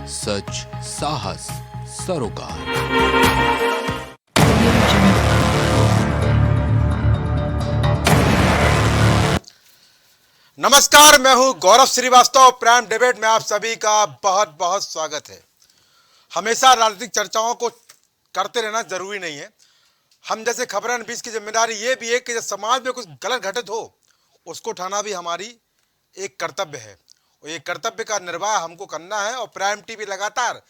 सच, साहस, सरोकार। नमस्कार, मैं हूं गौरव श्रीवास्तव। प्राइम डिबेट में आप सभी का बहुत बहुत स्वागत है। हमेशा राजनीतिक चर्चाओं को करते रहना जरूरी नहीं है। हम जैसे खबरनवीस की जिम्मेदारी ये भी है कि जब समाज में कुछ गलत घटित हो उसको उठाना भी हमारी एक कर्तव्य है और ये कर्तव्य का निर्वाह हमको करना है। और प्राइम टीवी लगातार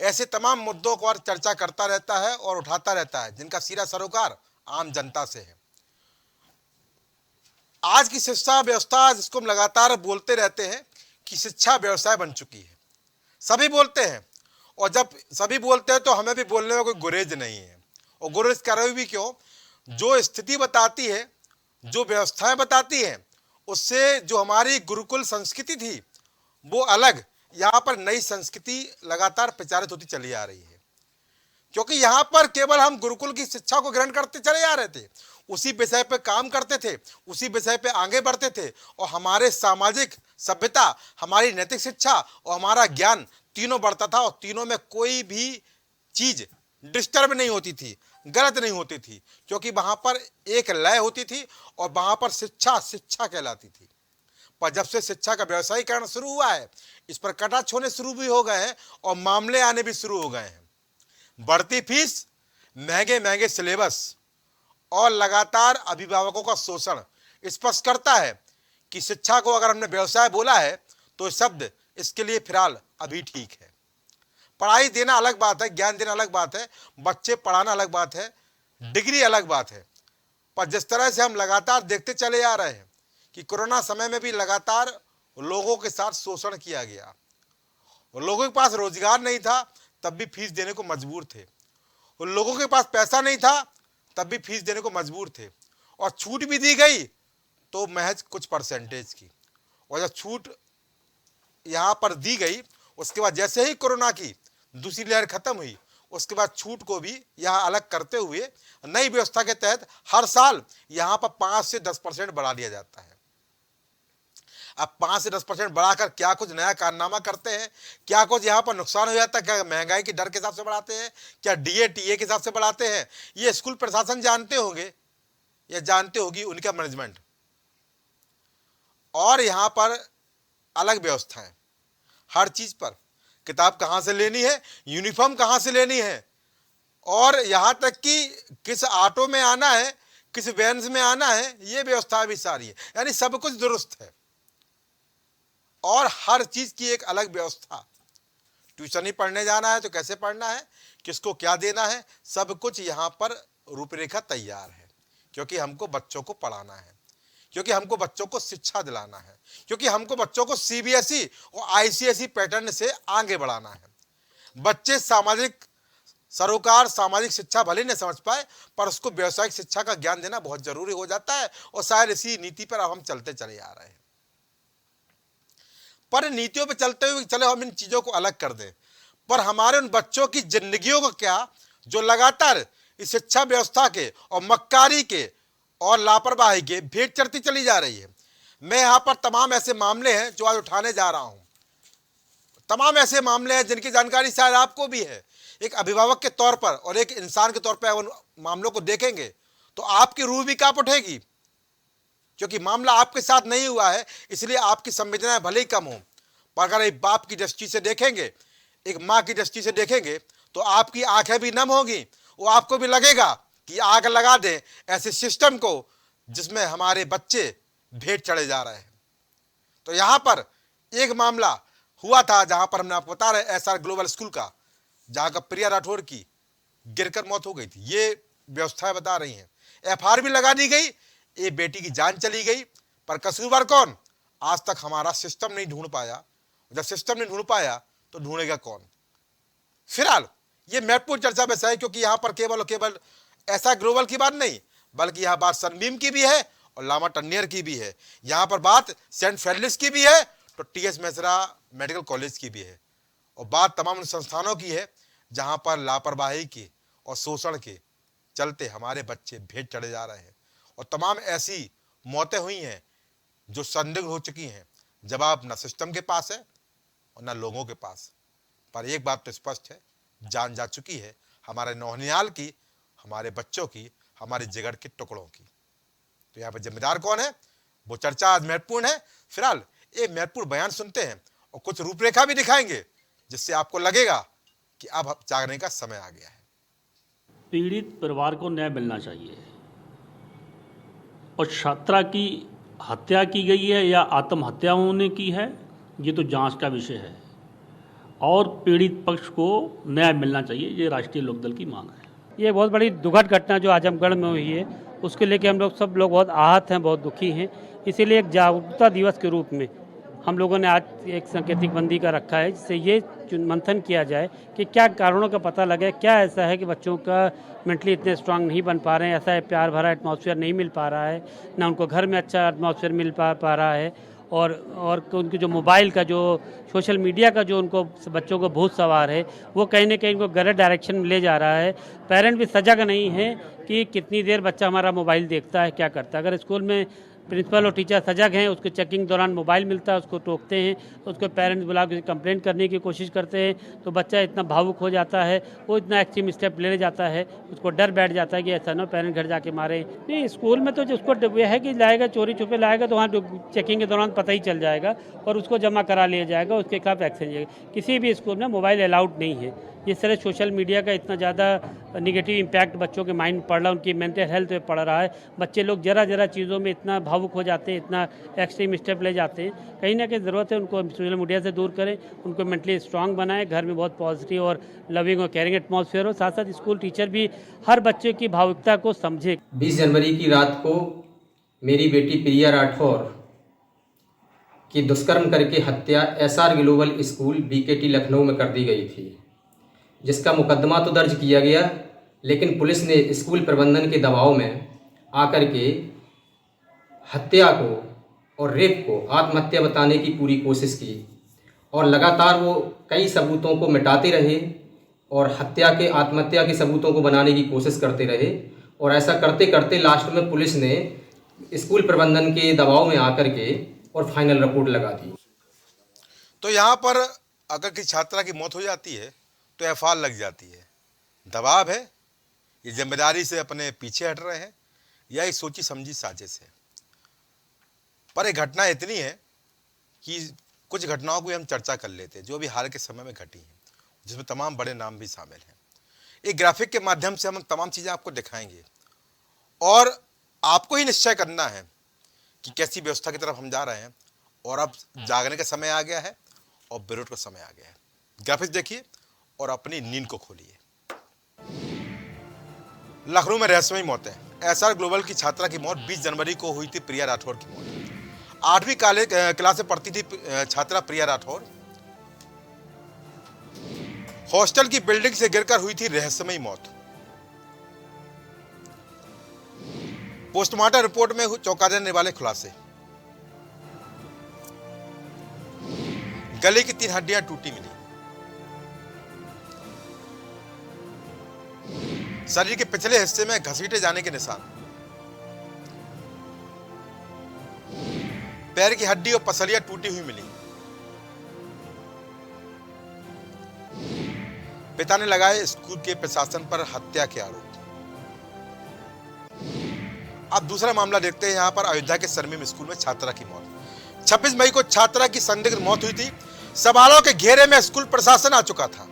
ऐसे तमाम मुद्दों पर चर्चा करता रहता है और उठाता रहता है जिनका सीधा सरोकार आम जनता से है। आज की शिक्षा व्यवस्था, जिसको हम लगातार बोलते रहते हैं कि शिक्षा व्यवसाय बन चुकी है, सभी बोलते हैं। और जब सभी बोलते हैं तो हमें भी बोलने में कोई गुरेज नहीं है। और गुरेज कर भी क्यों? जो स्थिति बताती है, जो व्यवस्थाएं बताती हैं, उससे जो हमारी गुरुकुल संस्कृति थी वो अलग, यहाँ पर नई संस्कृति लगातार प्रचारित होती चली आ रही है। क्योंकि यहाँ पर केवल हम गुरुकुल की शिक्षा को ग्रहण करते चले आ रहे थे, उसी विषय पे काम करते थे, उसी विषय पे आगे बढ़ते थे और हमारे सामाजिक सभ्यता, हमारी नैतिक शिक्षा और हमारा ज्ञान तीनों बढ़ता था और तीनों में कोई भी चीज डिस्टर्ब नहीं होती थी, गलत नहीं होती थी, क्योंकि वहां पर एक लय होती थी और वहां पर शिक्षा शिक्षा कहलाती थी। पर जब से शिक्षा का व्यवसायीकरण शुरू हुआ है, इस पर कटाक्ष होने शुरू भी हो गए हैं और मामले आने भी शुरू हो गए हैं। बढ़ती फीस, महंगे महंगे सिलेबस और लगातार अभिभावकों का शोषण स्पष्ट करता है कि शिक्षा को अगर हमने व्यवसाय बोला है तो शब्द इसके लिए फिलहाल अभी ठीक है। पढ़ाई देना अलग बात है, ज्ञान देना अलग बात है, बच्चे पढ़ाना अलग बात है, डिग्री अलग बात है। पर जिस तरह से हम लगातार देखते चले आ रहे हैं कि कोरोना समय में भी लगातार लोगों के साथ शोषण किया गया, लोगों के पास रोजगार नहीं था तब भी फीस देने को मजबूर थे, और लोगों के पास पैसा नहीं था तब भी फीस देने को मजबूर थे, और छूट भी दी गई तो महज कुछ परसेंटेज की। और जब छूट यहाँ पर दी गई, उसके बाद जैसे ही कोरोना की दूसरी लहर खत्म हुई, उसके बाद छूट को भी यहाँ अलग करते हुए नई व्यवस्था के तहत हर साल यहाँ पर 5 से 10% बढ़ा दिया जाता है। अब 5 से 10% बढ़ाकर क्या कुछ नया कारनामा करते हैं, क्या कुछ यहाँ पर नुकसान हो जाता है, क्या महंगाई की दर के हिसाब से बढ़ाते हैं, क्या डीए टीए के हिसाब से बढ़ाते हैं, ये स्कूल प्रशासन जानते होंगे या जानते होगी, उनका मैनेजमेंट। और यहाँ पर अलग व्यवस्था है हर चीज पर। किताब कहाँ से लेनी है, यूनिफॉर्म कहाँ से लेनी है, और यहाँ तक कि किस ऑटो में आना है, किस वैन में आना है, ये व्यवस्था भी सारी है। यानी सब कुछ दुरुस्त है और हर चीज की एक अलग व्यवस्था। ट्यूशन ही पढ़ने जाना है तो कैसे पढ़ना है, किसको क्या देना है, सब कुछ यहाँ पर रूपरेखा तैयार है। क्योंकि हमको बच्चों को पढ़ाना है, क्योंकि हमको बच्चों को शिक्षा दिलाना है, क्योंकि हमको बच्चों को सीबीएसई और आईसीएसई पैटर्न से आगे बढ़ाना है। बच्चे सामाजिक सरोकार, सामाजिक शिक्षा भले न समझ पाए, पर उसको व्यवसायिक शिक्षा का ज्ञान देना बहुत जरूरी हो जाता है। और शायद इसी नीति पर अब हम चलते चले आ रहे हैं। पर नीतियों पे चलते हुए चले हम इन चीजों को अलग कर दें, पर हमारे उन बच्चों की जिंदगियों को क्या, जो लगातार इस शिक्षा व्यवस्था के और मक्कारी के और लापरवाही के भेंट चढ़ती चली जा रही है। मैं यहाँ पर तमाम ऐसे मामले हैं जो आज उठाने जा रहा हूँ, तमाम ऐसे मामले हैं जिनकी जानकारी शायद आपको भी है। एक अभिभावक के तौर पर और एक इंसान के तौर पर उन मामलों को देखेंगे तो आपकी रूह भी कांप उठेगी, क्योंकि मामला आपके साथ नहीं हुआ है, इसलिए आपकी संवेदनाएं भले ही कम हो। पर अगर एक बाप की दृष्टि से देखेंगे, एक माँ की दृष्टि से देखेंगे, तो आपकी आंखें भी नम होगी। वो आपको भी लगेगा कि आग लगा दें ऐसे सिस्टम को जिसमें हमारे बच्चे भेंट चढ़े जा रहे हैं। तो यहाँ पर एक मामला हुआ था जहां पर हमने आपको बता रहे एसआर ग्लोबल स्कूल का, जहां का प्रिया राठौर की गिरकर मौत हो गई थी। ये व्यवस्थाएं बता रही हैं। एफआईआर भी लगा दी गई, ये बेटी की जान चली गई, पर कसूरवार कौन? आज तक हमारा सिस्टम नहीं ढूंढ पाया। जब सिस्टम नहीं ढूंढ पाया तो ढूंढेगा कौन? फिलहाल ये महत्वपूर्ण चर्चा विषय है, क्योंकि यहां पर केवल और केवल ऐसा ग्लोबल की बात नहीं, बल्कि यहां बात सनबीम की भी है और लामा टन्नियर की भी है। यहां पर बात सेंट फेलिक्स की भी है तो टीएस मेसरा मेडिकल कॉलेज की भी है, और बात तमाम उन संस्थानों की है जहां पर लापरवाही के और शोषण के चलते हमारे बच्चे भेंट चढ़े जा रहे हैं। और तमाम ऐसी मौतें हुई हैं जो संदिग्ध हो चुकी हैं। जवाब न सिस्टम के पास है और न लोगों के पास। पर एक बात तो स्पष्ट है, जान जा चुकी है हमारे नौनिहाल की, हमारे बच्चों की, हमारे जिगर के टुकड़ों की। तो यहाँ पर जिम्मेदार कौन है, वो चर्चा आज महत्वपूर्ण है। फिलहाल एक महत्वपूर्ण बयान सुनते हैं और कुछ रूपरेखा भी दिखाएंगे, जिससे आपको लगेगा कि अब जागने का समय आ गया है। पीड़ित परिवार को न्याय मिलना चाहिए और छात्रा की हत्या की गई है या आत्महत्या उन्होंने की है, ये तो जांच का विषय है और पीड़ित पक्ष को न्याय मिलना चाहिए, ये राष्ट्रीय लोकदल की मांग है। ये बहुत बड़ी दुखद घटना जो आजमगढ़ में हुई है, उसके लेके हम लोग सब लोग बहुत आहत हैं, बहुत दुखी हैं। इसीलिए एक जागरूकता दिवस के रूप में हम लोगों ने आज एक सांकेतिक बंदी का रखा है, जिससे ये मंथन किया जाए कि क्या कारणों का पता लगे, क्या ऐसा है कि बच्चों का मेंटली इतने स्ट्रांग नहीं बन पा रहे हैं, ऐसा है प्यार भरा एटमॉस्फेयर नहीं मिल पा रहा है, ना उनको घर में अच्छा एटमॉस्फेयर मिल पा रहा है, और उनकी जो मोबाइल का, जो सोशल मीडिया का जो उनको बच्चों को भूत सवार है, वो कहीं ना कहीं उनको गलत डायरेक्शन में ले जा रहा है। पेरेंट भी सजग नहीं है कि कितनी देर बच्चा हमारा मोबाइल देखता है, क्या करता है। अगर स्कूल में प्रिंसिपल और टीचर सजग हैं, उसको चेकिंग दौरान मोबाइल मिलता है, उसको टोकते हैं, उसको पेरेंट्स बुला के कंप्लेंट करने की कोशिश करते हैं, तो बच्चा इतना भावुक हो जाता है, वो इतना एक्सट्रीम स्टेप ले जाता है, उसको डर बैठ जाता है कि ऐसा ना पेरेंट घर जाके मारे। नहीं, स्कूल में तो जिसको यह है कि लाएगा, चोरी छुपे लाएगा, तो वहाँ चेकिंग के दौरान पता ही चल जाएगा और उसको जमा करा लिया जाएगा, उसके खिलाफ एक्शन जाएगा। किसी भी स्कूल में मोबाइल अलाउड नहीं है। जिस तरह सोशल मीडिया का इतना ज़्यादा निगेटिव इम्पैक्ट बच्चों के माइंड पड़ रहा है, उनकी मेंटल हेल्थ पे पड़ रहा है, बच्चे लोग जरा चीज़ों में इतना भावुक हो जाते हैं, इतना एक्सट्रीम स्टेप ले जाते हैं। कहीं ना कहीं ज़रूरत है उनको सोशल मीडिया से दूर करें, उनको मेंटली स्ट्रांग बनाएं, घर में बहुत पॉजिटिव और लविंग और केयरिंग एटमॉस्फेयर हो। साथ साथ स्कूल टीचर भी हर बच्चे की भावुकता को समझे। 20 जनवरी की रात को मेरी बेटी प्रिया राठौर की दुष्कर्म करके हत्या SR global school BKT Lucknow में कर दी गई थी, जिसका मुकदमा तो दर्ज किया गया, लेकिन पुलिस ने स्कूल प्रबंधन के दबाव में आकर के हत्या को और रेप को आत्महत्या बताने की पूरी कोशिश की और लगातार वो कई सबूतों को मिटाते रहे और आत्महत्या के सबूतों को बनाने की कोशिश करते रहे। और ऐसा करते करते लास्ट में पुलिस ने स्कूल प्रबंधन के दबाव में आकर के और फाइनल रिपोर्ट लगा दी। तो यहाँ पर अगर किसी छात्रा की मौत हो जाती है तो एफआईआर लग जाती है। दबाव है, ये जिम्मेदारी से अपने पीछे हट रहे हैं या एक सोची समझी साजिश है। पर एक घटना इतनी है कि कुछ घटनाओं को हम चर्चा कर लेते हैं जो अभी हाल के समय में घटी हैं, जिसमें तमाम बड़े नाम भी शामिल हैं। एक ग्राफिक के माध्यम से हम तमाम चीज़ें आपको दिखाएंगे और आपको ही निश्चय करना है कि कैसी व्यवस्था की तरफ हम जा रहे हैं। और अब जागने का समय आ गया है और विरोध का समय आ गया है। ग्राफिक्स देखिए और अपनी नींद को खोलिए। लखनऊ में रहस्यमयी मौतें। एसआर ग्लोबल की छात्रा की मौत 20 जनवरी को हुई थी। प्रिया राठौर की मौत। 8वीं क्लास में पढ़ती थी छात्रा प्रिया राठौर। हॉस्टल की बिल्डिंग से गिरकर हुई थी रहस्यमयी मौत। पोस्टमार्टम रिपोर्ट में चौंका देने वाले खुलासे। गले की 3 हड्डियां टूटी मिली। शरीर के पिछले हिस्से में घसीटे जाने के निशान। पैर की हड्डी और पसलियां टूटी हुई मिली। पिता ने लगाए स्कूल के प्रशासन पर हत्या के आरोप। अब दूसरा मामला देखते हैं। यहां पर अयोध्या के सरमीम स्कूल में छात्रा की मौत। 26 मई को छात्रा की संदिग्ध मौत हुई थी। सवालों के घेरे में स्कूल प्रशासन आ चुका था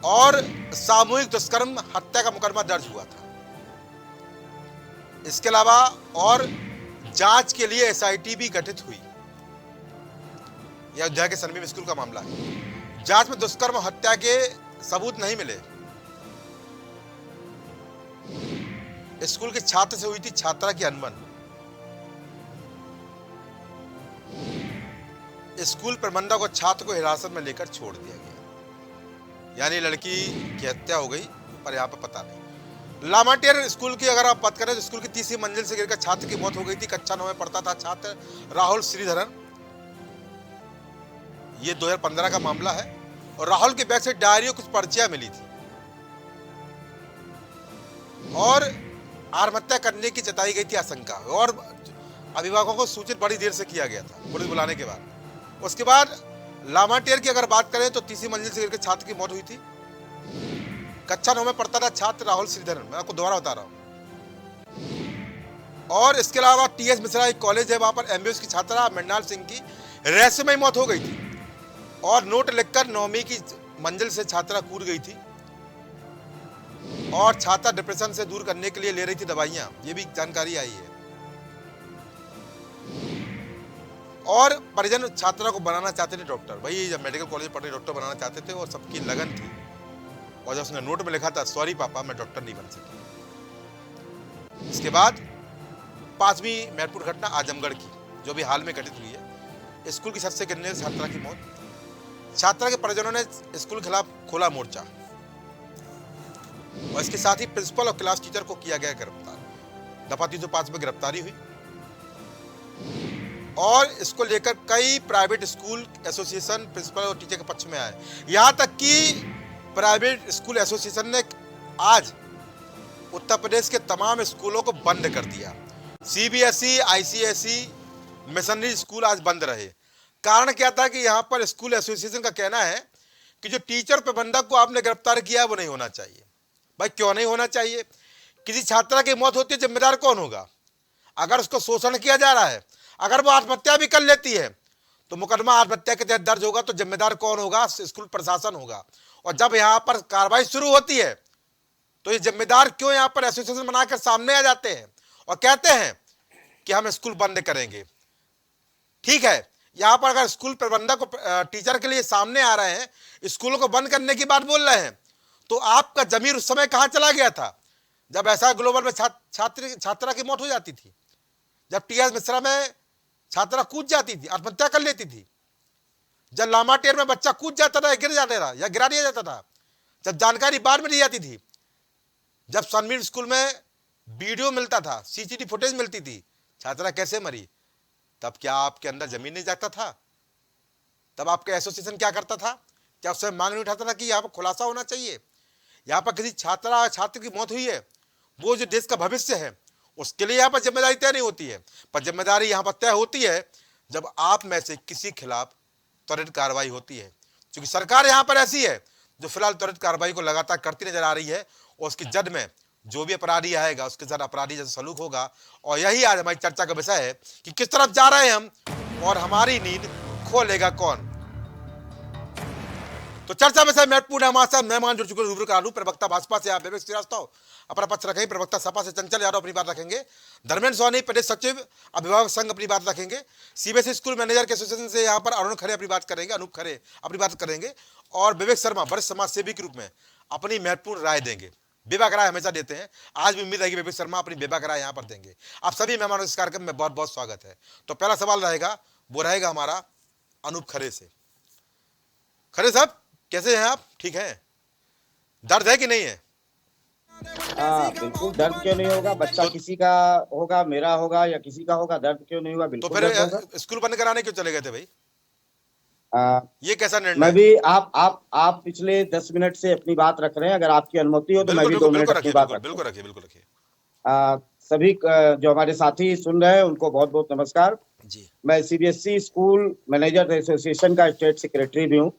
और सामूहिक दुष्कर्म हत्या का मुकदमा दर्ज हुआ था। इसके अलावा और जांच के लिए एसआईटी भी गठित हुई। यह अयोध्या के सरमीम स्कूल का मामला है। जांच में दुष्कर्म हत्या के सबूत नहीं मिले। स्कूल के छात्र से हुई थी छात्रा की अनबन। स्कूल प्रबंधक को छात्र को हिरासत में लेकर छोड़ दिया गया, यानी लड़की की हत्या हो गई, पर यहाँ पर पता नहीं। लामाटियर स्कूल की अगर आप बात करें तो स्कूल की 3री मंजिल से गिरकर छात्र की मौत हो गई थी। कक्षा 9 में पढ़ता था छात्र राहुल श्रीधरन। ये 2015 का मामला है और राहुल के बैग से डायरी और कुछ पर्चियां मिली थी और आत्महत्या करने की जताई गई थी आशंका और अभिभावकों को सूचित बड़ी देर से किया गया था पुलिस बुलाने के बाद। उसके बाद लामाटेर की अगर बात करें तो तीसरी मंजिल से गिरकर छात्र की मौत हुई थी। कक्षा 9 में पढ़ता था छात्र राहुल श्रीधरन, मैं आपको दोबारा बता रहा हूं। और इसके अलावा टीएस मिश्रा एक कॉलेज है, वहां पर एमबीएस की छात्रा मृणाल सिंह की रहस्यमय मौत हो गई थी। और नोट लिखकर 9वीं की मंजिल से छात्रा कूद गई थी और छात्रा डिप्रेशन से दूर करने के लिए ले रही थी दवाइयां, ये भी जानकारी आई है। और परिजन छात्रा को बनाना चाहते थे डॉक्टर, वही जब मेडिकल कॉलेज पढ़ रहे डॉक्टर बनाना चाहते थे और सबकी लगन थी। और जब उसने नोट में लिखा था सॉरी पापा मैं डॉक्टर नहीं बन सकी। इसके बाद 5वीं महत्वपूर्ण घटना आजमगढ़ की, जो भी हाल में घटित हुई है। स्कूल की छत से गिरने से छात्रा की मौत। छात्रा के परिजनों ने स्कूल के खिलाफ खोला मोर्चा और इसके साथ ही प्रिंसिपल और क्लास टीचर को किया गया गिरफ्तार। दफा 305 में गिरफ्तारी हुई और इसको लेकर कई प्राइवेट स्कूल एसोसिएशन प्रिंसिपल और टीचर के पक्ष में आए। यहां तक कि प्राइवेट स्कूल एसोसिएशन ने आज उत्तर प्रदेश के तमाम स्कूलों को बंद कर दिया। सीबीएसई, आईसीएसई, मिशनरी स्कूल आज बंद रहे। कारण क्या था कि यहां पर स्कूल एसोसिएशन का कहना है कि जो टीचर प्रबंधक को आपने गिरफ्तार किया वो नहीं होना चाहिए। भाई क्यों नहीं होना चाहिए? किसी छात्रा की मौत होती है, जिम्मेदार कौन होगा? अगर उसको शोषण किया जा रहा है, अगर वो आत्महत्या भी कर लेती है तो मुकदमा आत्महत्या के तहत दर्ज होगा, तो जिम्मेदार कौन होगा? स्कूल प्रशासन होगा। और जब यहां पर कार्रवाई शुरू होती है तो ये जिम्मेदार क्यों यहां पर एसोसिएशन बनाकर सामने आ जाते हैं और कहते हैं कि हम स्कूल बंद करेंगे। ठीक है, यहां पर अगर स्कूल प्रबंधक टीचर के लिए सामने आ रहे हैं, स्कूलों को बंद करने की बात बोल रहे हैं, तो आपका जमीर उस समय कहां चला गया था जब ऐसा ग्लोबल में छात्रा की मौत हो जाती थी, जब टीएस मिश्रा में छात्रा कूद जाती थी, आत्महत्या कर लेती थी, जब लामाटेर में बच्चा कूद जाता था, गिर जाता था या गिरा दिया जाता था, जब जानकारी बाद में दी जाती थी, जब सनमीर स्कूल में वीडियो मिलता था, सीसीटीवी फुटेज मिलती थी, छात्रा कैसे मरी, तब क्या आपके अंदर जमीन नहीं जागता था? तब आपका एसोसिएशन क्या करता था? क्या उससे मांग नहीं उठाता था कि यहाँ पर खुलासा होना चाहिए? यहाँ पर किसी छात्र की मौत हुई है, वो जो देश का भविष्य है उसके लिए यहाँ पर जिम्मेदारी तय नहीं होती है, पर जिम्मेदारी यहाँ पर तय होती है जब आप में से किसी खिलाफ त्वरित कार्रवाई होती है। क्योंकि सरकार यहाँ पर ऐसी है जो फिलहाल त्वरित कार्रवाई को लगातार करती नजर आ रही है और उसकी जड़ में जो भी अपराधी आएगा उसके साथ अपराधी जैसा सलूक होगा। और यही आज हमारी चर्चा का विषय है कि किस तरफ जा रहे हैं हम और हमारी नींद खो लेगा कौन। तो चर्चा में महत्वपूर्ण हमारे साथ मेहमान जुड़ चुके रूबरू का प्रवक्ता भाजपा से आप विवेक श्रीवास्तव अपना पक्ष रखेंगे, प्रवक्ता सपा से चंचल यादव अपनी बात रखेंगे, धर्मेंद्र सोनी प्रदेश सचिव अभिभावक संघ अपनी बात रखेंगे, सीबीएसई स्कूल मैनेजर के एसोसिएशन से यहाँ पर अरुण खरे अपनी बात करेंगे, अनूप खरे अपनी बात करेंगे और विवेक शर्मा वरिष्ठ समाज सेवी के रूप में अपनी महत्वपूर्ण राय देंगे। बेबाक राय हमेशा देते हैं, आज भी उम्मीद है कि विवेक शर्मा अपनी बेबाक राय यहाँ पर देंगे। आप सभी मेहमानों इस कार्यक्रम में बहुत बहुत स्वागत है। तो पहला सवाल रहेगा, वो रहेगा हमारा अनूप खरे से। खरे साहब कैसे हैं आप? ठीक हैं? दर्द है कि नहीं है? हाँ बिल्कुल, दर्द क्यों नहीं होगा? बच्चा किसी का होगा, मेरा होगा या किसी का होगा, दर्द क्यों नहीं होगा? तो बिल्कुल फिर दर्द होगा। स्कूल बंद कराने क्यों चले गए थे भाई? ये कैसा निर्णय? मैं भी आप पिछले 10 मिनट से अपनी बात रख रहे हैं, अगर आपकी अनुमति हो तो मैं भी 2 मिनट अपनी बात रखूं। बिल्कुल रखिए। सभी जो हमारे साथी सुन रहे हैं उनको बहुत बहुत नमस्कार जी। मैं सीबीएसई स्कूल मैनेजर एसोसिएशन का स्टेट सेक्रेटरी भी हूँ।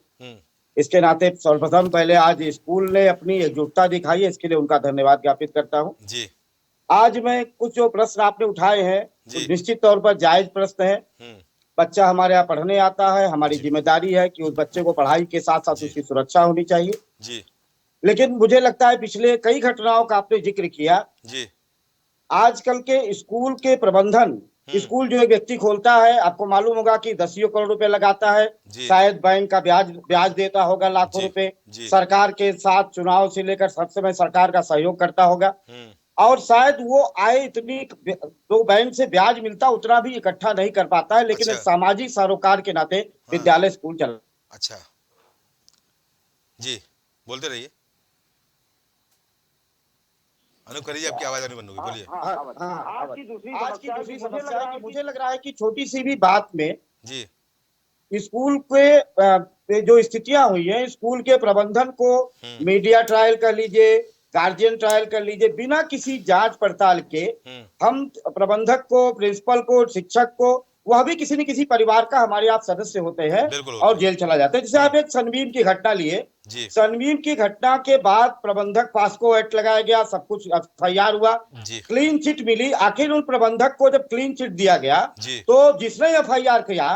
इसके नाते सर्वप्रथम पहले आज स्कूल ने अपनी एकजुटता दिखाई है, इसके लिए उनका धन्यवाद ज्ञापित करता हूँ जी। आज मैं कुछ जो प्रश्न आपने उठाए हैं निश्चित तौर पर जायज प्रश्न है। बच्चा हमारे यहाँ पढ़ने आता है, हमारी जिम्मेदारी है कि उस बच्चे को पढ़ाई के साथ साथ उसकी सुरक्षा होनी चाहिए जी। लेकिन मुझे लगता है पिछले कई घटनाओं का आपने जिक्र किया जी। आजकल के स्कूल के प्रबंधन, स्कूल जो एक व्यक्ति खोलता है, आपको मालूम होगा कि 10 करोड़ रुपए लगाता है, शायद बैंक का ब्याज देता होगा लाखों रुपए, सरकार के साथ चुनाव से लेकर सब समय सरकार का सहयोग करता होगा और शायद वो आय इतनी जो बैंक से ब्याज मिलता उतना भी इकट्ठा नहीं कर पाता है, लेकिन एक सामाजिक सरोकार के नाते विद्यालय स्कूल चल। अच्छा जी, बोलते रहिए। अनूप करिए, आपकी आवाज नहीं बंद होगी, बोलिए। आज की दूसरी समस्या है कि मुझे लग रहा है कि छोटी सी भी बात में जी स्कूल के जो स्थितियां हुई हैं, स्कूल के प्रबंधन को मीडिया ट्रायल कर लीजिए, गार्जियन ट्रायल कर लीजिए, बिना किसी जांच पड़ताल के हम प्रबंधक को, प्रिंसिपल को, शिक्षक को वह भी किसी न किसी परिवार का हमारे आप सदस्य होते हैं और जेल चला जाता है। जैसे आप एक सनबीम की घटना लिए, सनबीम की घटना के बाद प्रबंधक पास्को एक्ट लगाया गया, सब कुछ एफआईआर हुआ, क्लीन चिट मिली। आखिर उन प्रबंधक को जब क्लीन चिट दिया गया तो जिसने एफआईआर किया,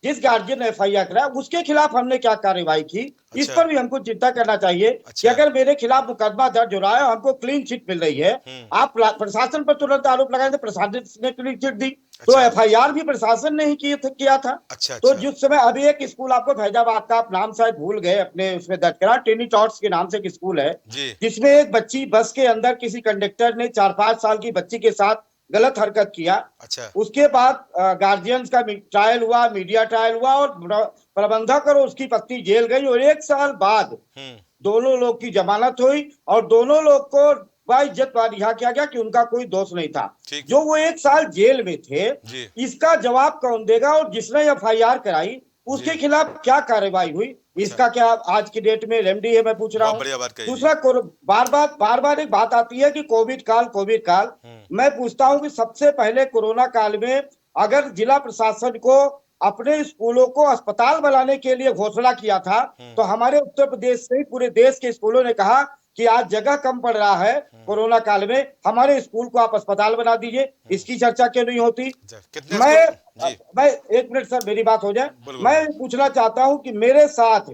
जिस गार्जियन ने एफआईआर कराया, उसके खिलाफ हमने क्या कार्रवाई की, इस पर भी हमको चिंता करना चाहिए कि अगर मेरे खिलाफ मुकदमा दर्ज हो रहा है, हमको क्लीन चिट मिल रही है, आप प्रशासन पर तुरंत आरोप लगाए थे प्रशासन ने क्लीन चिट दी, तो एफआईआर भी प्रशासन ने ही किया था। तो जिस समय अभी एक स्कूल आपको फैजाबाद का, आप नाम शायद भूल गए अपने उसमें दर्ज करा, टेनी टॉट्स के नाम से एक स्कूल है, जिसमें एक बच्ची बस के अंदर किसी कंडक्टर ने 4-5 साल की बच्ची के साथ गलत हरकत किया। उसके बाद गार्जियंस का ट्रायल हुआ, मीडिया ट्रायल हुआ और प्रबंधक और उसकी पत्नी जेल गई और 1 साल बाद दोनों लोग की जमानत हुई और दोनों लोग को बाइज्जत रिहा किया गया कि उनका कोई दोष नहीं था। जो वो 1 साल जेल में थे, इसका जवाब कौन देगा? और जिसने एफआईआर कराई उसके खिलाफ क्या कार्रवाई हुई, इसका क्या आज की डेट में रेमडी है, मैं पूछ रहा हूँ। दूसरा, बार बार एक बात आती है कि कोविड काल। मैं पूछता हूँ कि सबसे पहले कोरोना काल में अगर जिला प्रशासन को अपने स्कूलों को अस्पताल बनाने के लिए घोषणा किया था, तो हमारे उत्तर प्रदेश से पूरे देश के स्कूलों ने कहा कि आज जगह कम पड़ रहा है कोरोना काल में, हमारे स्कूल को आप अस्पताल बना दीजिए। इसकी चर्चा क्यों नहीं होती? मैं 1 मिनट सर, मेरी बात हो जाए। मैं पूछना चाहता हूं कि मेरे साथ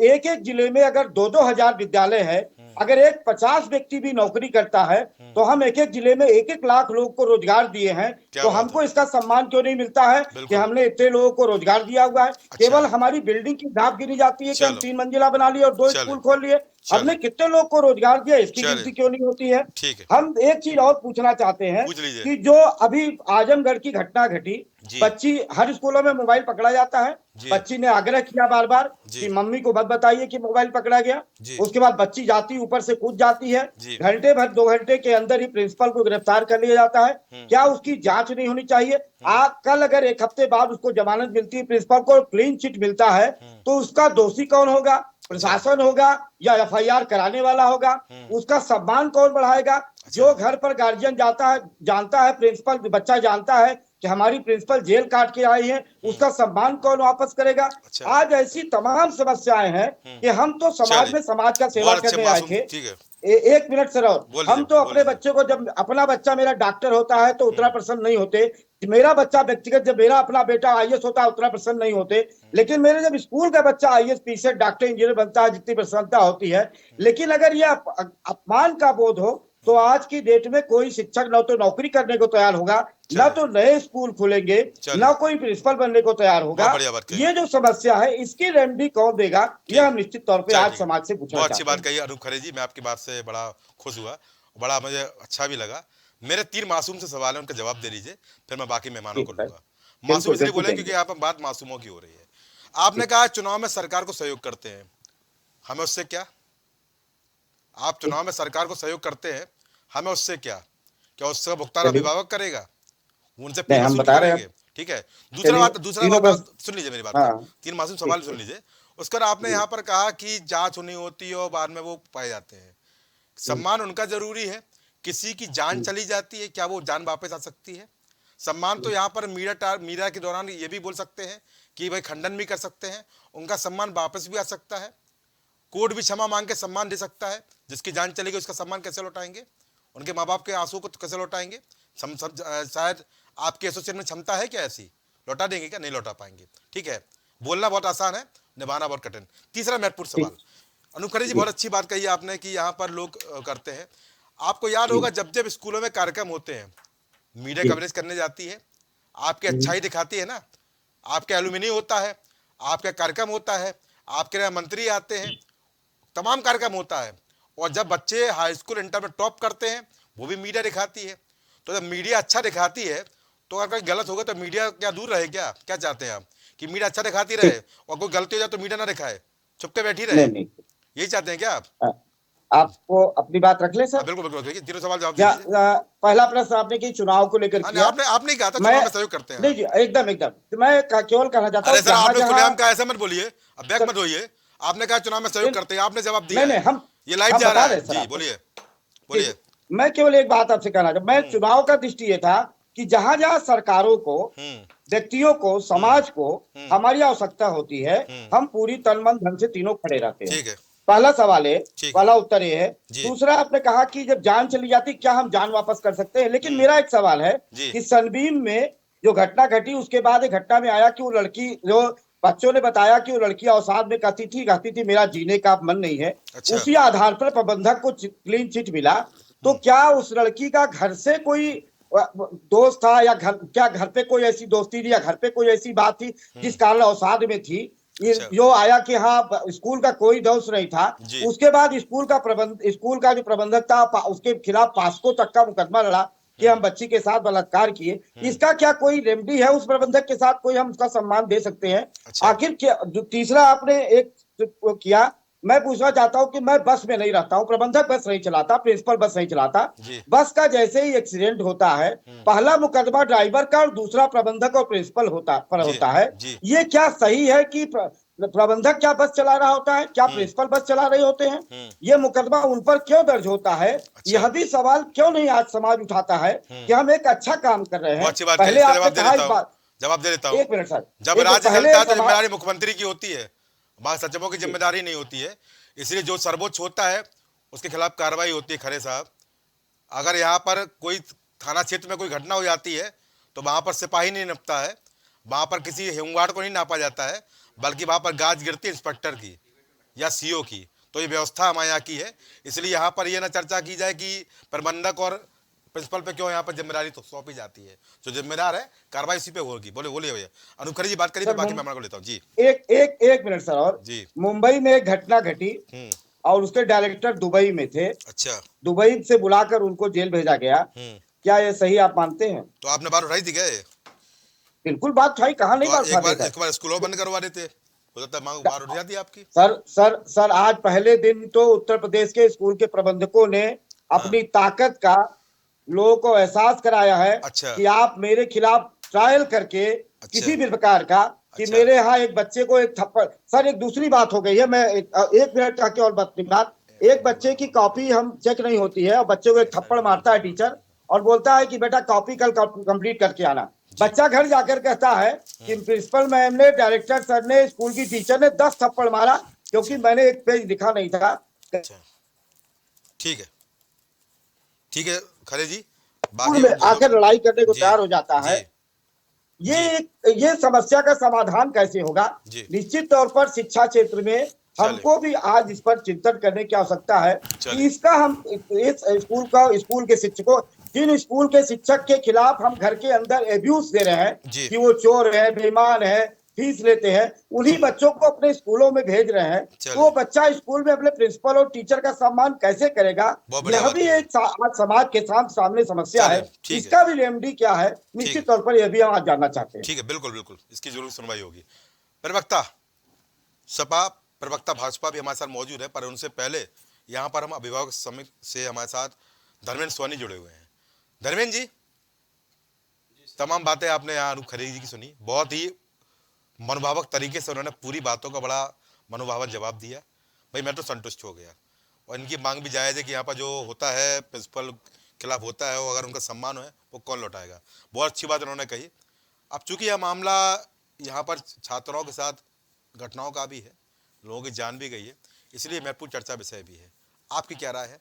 एक जिले में अगर 2-2 हजार विद्यालय है, अगर 50 व्यक्ति भी नौकरी करता है, तो हम एक जिले में 1-1 लाख लोग को रोजगार दिए हैं, तो हमको इसका सम्मान क्यों नहीं मिलता है कि हमने इतने लोगों को रोजगार दिया हुआ है? केवल हमारी बिल्डिंग की धाप गिनी जाती है कि हम 3 मंजिला बना लिए और 2 स्कूल खोल लिए, हमने कितने लोग को रोजगार दिया, इसकी गिनती क्यों नहीं होती है? हम एक चीज और पूछना चाहते हैं कि जो अभी आजमगढ़ की घटना घटी, बच्ची, हर स्कूलों में मोबाइल पकड़ा जाता है, बच्ची ने आग्रह किया बार बार कि मम्मी को मत बताइए कि मोबाइल पकड़ा गया। उसके बाद बच्ची जाती, ऊपर से कूद जाती है, घंटे भर 2 घंटे के अंदर ही प्रिंसिपल को गिरफ्तार कर लिया जाता है। क्या उसकी जांच नहीं होनी चाहिए? कल अगर 1 हफ्ते बाद उसको जमानत मिलती है, प्रिंसिपल को क्लीन चिट मिलता है, तो उसका दोषी कौन होगा? प्रशासन होगा या एफआईआर कराने वाला होगा? उसका सम्मान कौन बढ़ाएगा? जो घर पर गार्जियन जानता है प्रिंसिपल, बच्चा जानता है कि हमारी प्रिंसिपल जेल काट के आई है, उसका सम्मान कौन वापस करेगा? आज ऐसी तमाम समस्याएं हैं कि हम तो समाज में समाज का सेवा करने आए थे। 1 मिनट सर, और हम तो अपने बच्चे को, जब अपना बच्चा मेरा डॉक्टर होता है तो उतना प्रसन्न नहीं होते, मेरा बच्चा व्यक्तिगत, जब मेरा अपना बेटा आईएएस होता है उतना प्रसन्न नहीं होते, लेकिन मेरे जब स्कूल का बच्चा आईएएस पीसीएस डॉक्टर इंजीनियर बनता है जितनी प्रसन्नता होती है। लेकिन अगर यह अपमान का बोध हो तो आज की डेट में कोई शिक्षक न तो नौकरी करने को तैयार होगा, न तो नए स्कूल खुलेंगे, न कोई प्रिंसिपल बनने को तैयार होगा। ये जो समस्या है, इसकी रेमेडी कौन देगा, ये हम निश्चित तौर पे आज समाज से पूछना चाहते हैं। अच्छी बात कही अनूप खरे जी, मैं आपकी बात से बड़ा खुश हुआ, बड़ा मुझे अच्छा भी लगा। मेरे 3 मासूम से सवाल है, उनका जवाब दे दीजिए, फिर मैं बाकी मेहमानों को लूंगा। मासूम इसलिए बोले क्योंकि यहाँ पर बात मासूमों की हो रही है। आपने कहा चुनाव में सरकार को सहयोग करते हैं, हमें उससे क्या? आप चुनाव में सरकार को सहयोग करते हैं, हमें उससे क्या? क्या उसका भुगतान अभिभावक करेगा? उनसे हम बता रहे हैं, ठीक है। दूसरा बात सुन लीजिए मेरी बात, 3 मासूम सवाल सुन लीजिए। उसका आपने यहाँ पर कहा कि जांच नहीं होती और बाद में वो पाए जाते हैं, सम्मान उनका जरूरी है। किसी की जान चली जाती है, क्या वो जान वापस आ सकती है? सम्मान तो यहाँ पर मीडिया के दौरान ये भी बोल सकते हैं कि भाई खंडन भी कर सकते हैं, उनका सम्मान वापस भी आ सकता है, कोर्ट भी क्षमा मांग के सम्मान दे सकता है। जिसकी जान चली गई उसका सम्मान कैसे लौटाएंगे? उनके माँ बाप के आंसू को कैसे लौटाएंगे? शायद आपके एसोसिएशन में क्षमता है क्या ऐसी? लौटा देंगे क्या? नहीं लौटा पाएंगे। ठीक है, बोलना बहुत आसान है, निभाना बहुत कठिन। तीसरा महत्वपूर्ण सवाल, अनूप खरे जी बहुत अच्छी बात कही आपने कि यहाँ पर लोग करते हैं। आपको याद होगा जब जब स्कूलों में कार्यक्रम होते हैं, मीडिया कवरेज करने जाती है, आपकी अच्छाई दिखाती है ना, आपके एलुमिनी होता है, आपका कार्यक्रम होता है, आपके मंत्री आते हैं, तमाम कार्यक्रम होता है। और जब बच्चे हाई स्कूल इंटर में टॉप करते हैं, वो भी मीडिया दिखाती है। तो जब मीडिया अच्छा दिखाती है तो अगर कोई गलत होगा तो मीडिया क्या दूर रहे? क्या चाहते हैं आप कि मीडिया अच्छा दिखाती रहे और कोई गलती हो जाए तो मीडिया ना दिखाए, चुप के बैठी रहे? यही चाहते हैं क्या आप? आपको अपनी बात रख ले सर। बिल्कुल बिल्कुल, तीनों सवाल जवाब दीजिए। पहला प्रश्न आपने की चुनाव को लेकर किया, आपने कहा था चुनाव में सहयोग करते हैं। नहीं जी, एकदम तो मैं केवल कहना चाहता हूं, आपने खुलेआम कहा, ऐसा मत बोलिए, अब बैक मत होइए। आपने कहा चुनाव में सहयोग करते हैं, आपने जवाब दिया। नहीं, हम ये लाइव जा रहा है जी, बोलिए। मैं केवल एक बात आपसे कहना चाहता, मैं चुनाव का दृष्टि ये था कि जहां जहां सरकारों को, व्यक्तियों को, समाज को हमारी आवश्यकता होती है, हम पूरी तन मन धन से तीनों खड़े रहते हैं। ठीक है। पहला सवाल है, ठीक है। पहला उत्तर ये है। जी। दूसरा, आपने कहा कि जब जान चली जाती क्या हम जान वापस कर सकते हैं, लेकिन मेरा एक सवाल है जी। कि सनबीम में जो घटना घटी उसके बाद एक घटना में आया कि वो लड़की, जो बच्चों ने बताया कि वो लड़की अवसाद में कहती थी मेरा जीने का मन नहीं है। अच्छा। उसी आधार पर प्रबंधक को क्लीन चिट मिला। तो क्या उस लड़की का घर से कोई दोस्त था, या घर पे कोई ऐसी दोस्ती थी, या घर पे कोई ऐसी बात थी जिस कारण अवसाद में थी? अच्छा। जो आया कि हाँ स्कूल का कोई दोष नहीं था। उसके बाद स्कूल का जो प्रबंधक था उसके खिलाफ पास्को तक का मुकदमा लड़ा कि हम बच्ची के साथ बलात्कार किए। इसका क्या कोई रेमेडी है? उस प्रबंधक के साथ कोई हम उसका सम्मान दे सकते हैं? अच्छा। आखिर क्या जो तीसरा आपने एक किया, मैं पूछना चाहता हूं कि मैं बस में नहीं रहता हूं, प्रबंधक बस नहीं चलाता, प्रिंसिपल बस नहीं चलाता। बस का जैसे ही एक्सीडेंट होता है, पहला मुकदमा ड्राइवर का और दूसरा प्रबंधक और प्रिंसिपल होता है। ये क्या सही है कि प्रबंधक क्या बस चला रहा होता है, क्या प्रिंसिपल बस चला रहे होते हैं? ये मुकदमा उन पर क्यों दर्ज होता है? अच्छा। यह भी सवाल क्यों नहीं आज समाज उठाता है कि हम एक अच्छा काम कर रहे हैं? पहले आपने कहा इस बात, जवाब दे देता हूं। एक मिनट सर। जब राज्य चलता है तो जिम्मेदारी मुख्यमंत्री की होती है, बात सचिवों की जिम्मेदारी नहीं होती है। इसलिए जो सर्वोच्च होता है उसके खिलाफ कार्रवाई होती है। खरे साहब, अगर यहाँ पर कोई थाना क्षेत्र में कोई घटना हो जाती है तो वहाँ पर सिपाही नहीं नपता है, वहाँ पर किसी होमगार्ड को नहीं नापा जाता है, बल्कि वहाँ पर गाज गिरती है इंस्पेक्टर की या सीओ की। तो ये व्यवस्था हमारे यहाँ की है। इसलिए यहाँ पर ये ना चर्चा की जाए कि प्रबंधक और प्रिंसिपल पे क्यों यहाँ पर जिम्मेदारी तो सौंपी जाती है। जो जिम्मेदार है कार्रवाई उसी पे होगी। बोलिए भैया। अनूप खरे जी बात करिए, बाकी मैं को लेता हूँ जी। एक मिनट सर। और जी, मुंबई में एक घटना घटी और उसके डायरेक्टर दुबई में थे। अच्छा। दुबई से बुलाकर उनको जेल भेजा गया। क्या ये सही आप मानते हैं? तो आपने बात उठाई थी क्या? बिल्कुल बात उठाई, कहाँ नहीं बात उठाते? एक बार स्कूलों बंद करवा देते, हो सकता है मांग बात उठ जाती आपकी। सर आज पहले दिन तो उत्तर प्रदेश के स्कूल के प्रबंधकों ने अपनी ताकत का लोगों को एहसास कराया है। अच्छा। कि आप मेरे खिलाफ ट्रायल करके किसी भी प्रकार का कि अच्छा। मेरे यहाँ एक बच्चे को एक थप्पड़। सर एक दूसरी बात हो गई है, मैं एक मिनट का और बात, एक बच्चे की कॉपी हम चेक नहीं होती है और बच्चे को एक थप्पड़ मारता है टीचर और बोलता है कि बेटा कॉपी कल कंप्लीट करके आना। बच्चा घर जाकर कहता है कि प्रिंसिपल मैम ने, डायरेक्टर सर ने, स्कूल की टीचर ने 10 थप्पड़ मारा क्योंकि मैंने एक पेज लिखा नहीं था। ठीक है खरे जी, स्कूल में आकर लड़ाई करने को तैयार हो जाता है। ये समस्या का समाधान कैसे होगा? निश्चित तौर पर शिक्षा क्षेत्र में हमको भी आज इस पर चिंतन करने की आवश्यकता है कि इसका हम इस स्कूल के शिक्षकों, जिन स्कूल के शिक्षक के खिलाफ हम घर के अंदर एब्यूज दे रहे हैं कि वो चोर है, बेईमान है, फीस लेते हैं, उन्हीं बच्चों को अपने स्कूलों में भेज रहे हैं। तो वो बच्चा स्कूल में अपने प्रिंसिपल और टीचर का सम्मान कैसे करेगा? यह भी एक आज समाज के सामने समस्या है। इसका भी रेमेडी क्या है, निश्चित तौर पर यह भी हम आज जानना चाहते हैं। ठीक है, बिल्कुल इसकी जरूर सुनवाई होगी। प्रवक्ता सपा, प्रवक्ता भाजपा भी हमारे साथ मौजूद है, पर उनसे पहले यहाँ पर हम अभिभावक समिति से हमारे साथ धर्मेंद्र सोनी जुड़े हुए हैं। धर्मेंद्र जी, तमाम बातें आपने यहाँ अनूप खरे जी की सुनी, बहुत ही मनोभावक तरीके से उन्होंने पूरी बातों का बड़ा मनोभावक जवाब दिया। भाई मैं तो संतुष्ट हो गया और इनकी मांग भी जायज़ है कि यहाँ पर जो होता है प्रिंसिपल खिलाफ होता है, वो अगर उनका सम्मान है वो कौन लौटाएगा। बहुत अच्छी बात उन्होंने कही। अब चूंकि यह मामला यहाँ पर छात्राओं के साथ घटनाओं का भी है, लोगों की जान भी गई है, इसलिए महत्वपूर्ण चर्चा विषय भी है। आपकी क्या राय है,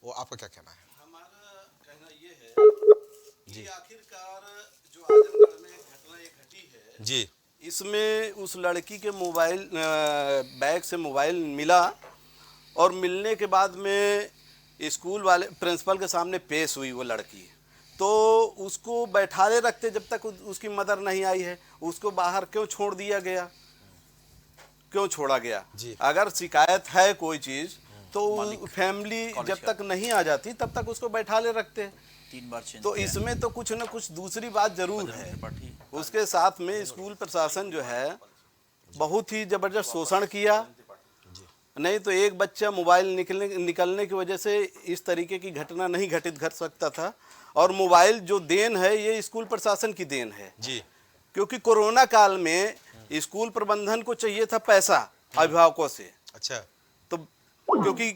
वो आपका क्या कहना है? हमारा कहना ये है कि आखिरकार जो आजमगढ़ में घटना ये घटी है जी, इसमें उस लड़की के मोबाइल बैग से मोबाइल मिला और मिलने के बाद में स्कूल वाले प्रिंसिपल के सामने पेश हुई वो लड़की, तो उसको बैठाले रखते जब तक उसकी मदर नहीं आई है। उसको बाहर क्यों छोड़ दिया गया, क्यों छोड़ा गया? अगर शिकायत है कोई चीज़ तो फैमिली जब तक नहीं आ जाती तब तक उसको बैठाले रखते हैं। 3 बार चेंज तो इसमें तो कुछ न कुछ दूसरी बात जरूर है। उसके साथ में स्कूल प्रशासन जो है बहुत ही जबरदस्त शोषण किया। नहीं तो एक बच्चा मोबाइल निकलने की वजह से इस तरीके की घटना नहीं घट सकता था। और मोबाइल जो देन है ये स्कूल प्रशासन की देन है जी, क्योंकि कोरोना काल में स्कूल प्रबंधन को चाहिए था पैसा अभिभावकों से। अच्छा, तो क्योंकि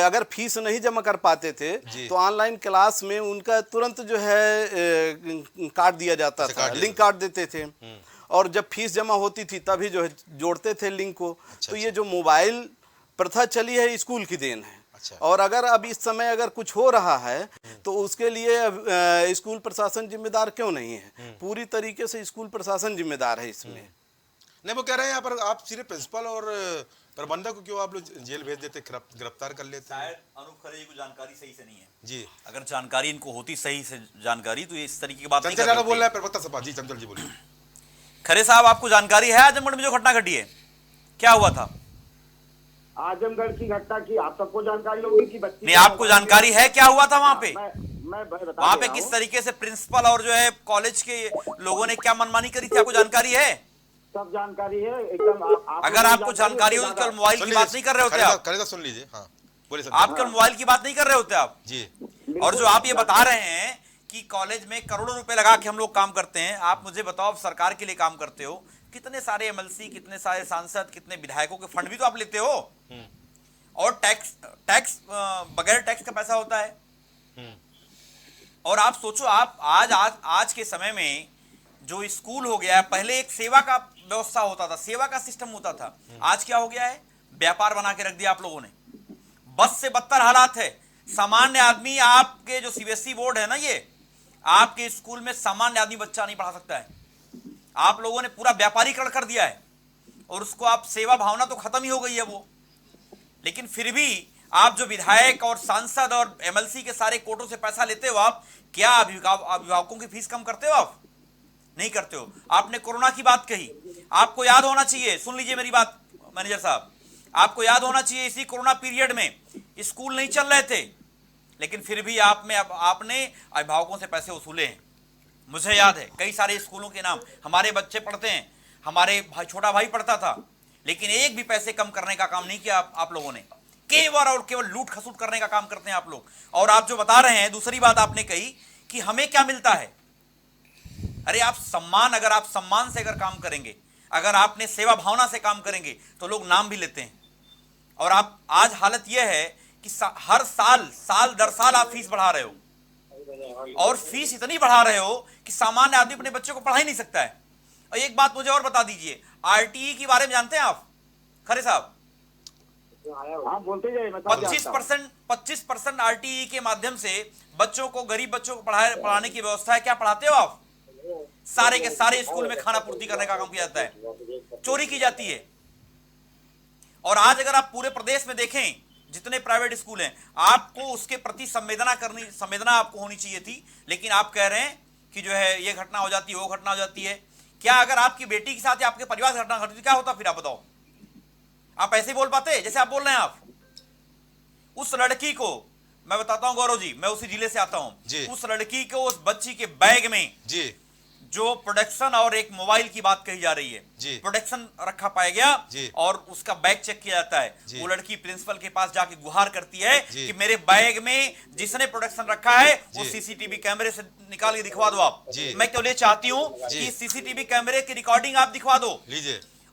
अगर फीस नहीं जमा कर पाते थे तो ऑनलाइन क्लास में उनका तुरंत जो है काट दिया जाता था, लिंक काट देते थे, और जब फीस जमा होती थी तभी जो है जोड़ते थे लिंक को। तो ये जो मोबाइल प्रथा चली है स्कूल की देन है। और अगर अब इस समय अगर कुछ हो रहा है तो उसके लिए स्कूल प्रशासन जिम्मेदार क्यों नहीं है? पूरी तरीके से स्कूल प्रशासन जिम्मेदार है इसमें। नहीं, वो कह रहे हैं यहाँ पर आप सिर्फ प्रिंसिपल और प्रबंधक को क्यों आप लोग जेल भेज देते, गिरफ्तार कर लेते? शायद अनूप खरे को जानकारी सही से नहीं है जी। अगर जानकारी इनको होती सही से जानकारी तो ये इस तरीके की बात नहीं चंचल करते। यादव बोल रहे हैं प्रवक्ता सभा। जी चंचल जी बोलिए। खरे साहब, आपको जानकारी है आजमगढ़ में जो घटना घटी है, क्या हुआ था? आजमगढ़ की घटना की आप सबको जानकारी होगी कि बच्ची नहीं, आपको जानकारी है क्या हुआ था वहां पे? मैं बता वहां पे रहा किस हूं। तरीके से प्रिंसिपल और जो है कॉलेज के लोगों ने क्या मनमानी करी थी, आपको जानकारी है? सब जानकारी है एकदम। अगर आपको जानकारी हो तो कल मोबाइल की बात नहीं कर रहे होते आप। खरे साहब सुन लीजिए। हाँ बोलिए। आप कल मोबाइल की बात नहीं कर रहे होते आप जी। और जो आप ये बता रहे हैं कि कॉलेज में करोड़ों रुपए लगा के हम लोग काम करते हैं, आप मुझे बताओ, आप सरकार के लिए काम करते हो, कितने सारे एमएलसी, कितने सारे सांसद, कितने विधायकों के फंड भी तो आप लेते हो, और टैक्स बगैर टैक्स का पैसा होता है। और आप सोचो, आप आज के समय में जो स्कूल हो गया है, पहले एक सेवा का व्यवस्था होता था, सेवा का सिस्टम होता था, आज क्या हो गया है? व्यापार बना के रख दिया आप लोगों ने। बस से बदतर हालात है। सामान्य आदमी, आपके जो सीबीएसई बोर्ड है ना, ये आपके स्कूल में सामान्य आदमी बच्चा नहीं पढ़ा सकता है। आप लोगों ने पूरा व्यापारीकरण कर दिया है और उसको आप सेवा भावना तो खत्म ही हो गई है वो। लेकिन फिर भी आप जो विधायक और सांसद और एमएलसी के सारे कोटों से पैसा लेते हो, आप क्या अभिभावकों की फीस कम करते हो? आप नहीं करते हो। आपने कोरोना की बात कही, आपको याद होना चाहिए, सुन लीजिए मेरी बात मैनेजर साहब, आपको याद होना चाहिए इसी कोरोना पीरियड में स्कूल नहीं चल रहे थे, लेकिन फिर भी आपने अभिभावकों से पैसे वसूले हैं। मुझे याद है कई सारे स्कूलों के नाम, हमारे बच्चे पढ़ते हैं, हमारे छोटा भाई पढ़ता था, लेकिन एक भी पैसे कम करने का काम नहीं किया आप लोगों ने। केवल और केवल लूट खसूट करने का काम करते हैं आप लोग। और आप जो बता रहे हैं, दूसरी बात आपने कही कि हमें क्या मिलता है। अरे आप अगर आप सम्मान से अगर काम करेंगे, अगर आपने सेवा भावना से काम करेंगे तो लोग नाम भी लेते हैं। और आप आज हालत यह है कि हर साल दर साल आप फीस बढ़ा रहे हो, और फीस इतनी बढ़ा रहे हो कि सामान्य आदमी अपने बच्चों को पढ़ा ही नहीं सकता है। और एक बात मुझे और बता दीजिए, आरटीई के बारे में जानते हैं आप खरे साहब? हाँ, बोलते जाइए। 25% आरटीई के माध्यम से बच्चों को, गरीब बच्चों को पढ़ाने की व्यवस्था है। क्या पढ़ाते हो आप? सारे के सारे स्कूल में खाना पूर्ति करने का काम किया जाता है, चोरी की जाती है। और आज अगर आप पूरे प्रदेश में देखें जितने प्राइवेट स्कूल हैं, आपको उसके प्रति संवेदना आपको होनी चाहिए थी, लेकिन आप कह रहे हैं कि जो है ये घटना हो जाती है, वो घटना हो जाती है। क्या अगर आपकी बेटी के साथ या आपके परिवार से घटना घटती क्या होता फिर? आप बताओ। आप ऐसे बोल पाते जैसे आप बोल रहे हैं? आप उस लड़की को, मैं बताता हूं गौरव जी, मैं उसी जिले से आता हूं, उस लड़की को, उस बच्ची के बैग में जी जो प्रोडक्शन और एक मोबाइल की बात कही जा रही है, प्रोडक्शन रखा पाया गया और उसका बैग चेक किया जाता है। वो लड़की प्रिंसिपल के पास जाके गुहार करती है कि मेरे बैग में जिसने प्रोडक्शन रखा है वो सीसीटीवी कैमरे से निकाल के दिखवा दो आप। मैं केवल ये चाहती हूँ कि सीसीटीवी कैमरे की रिकॉर्डिंग आप दिखवा दो,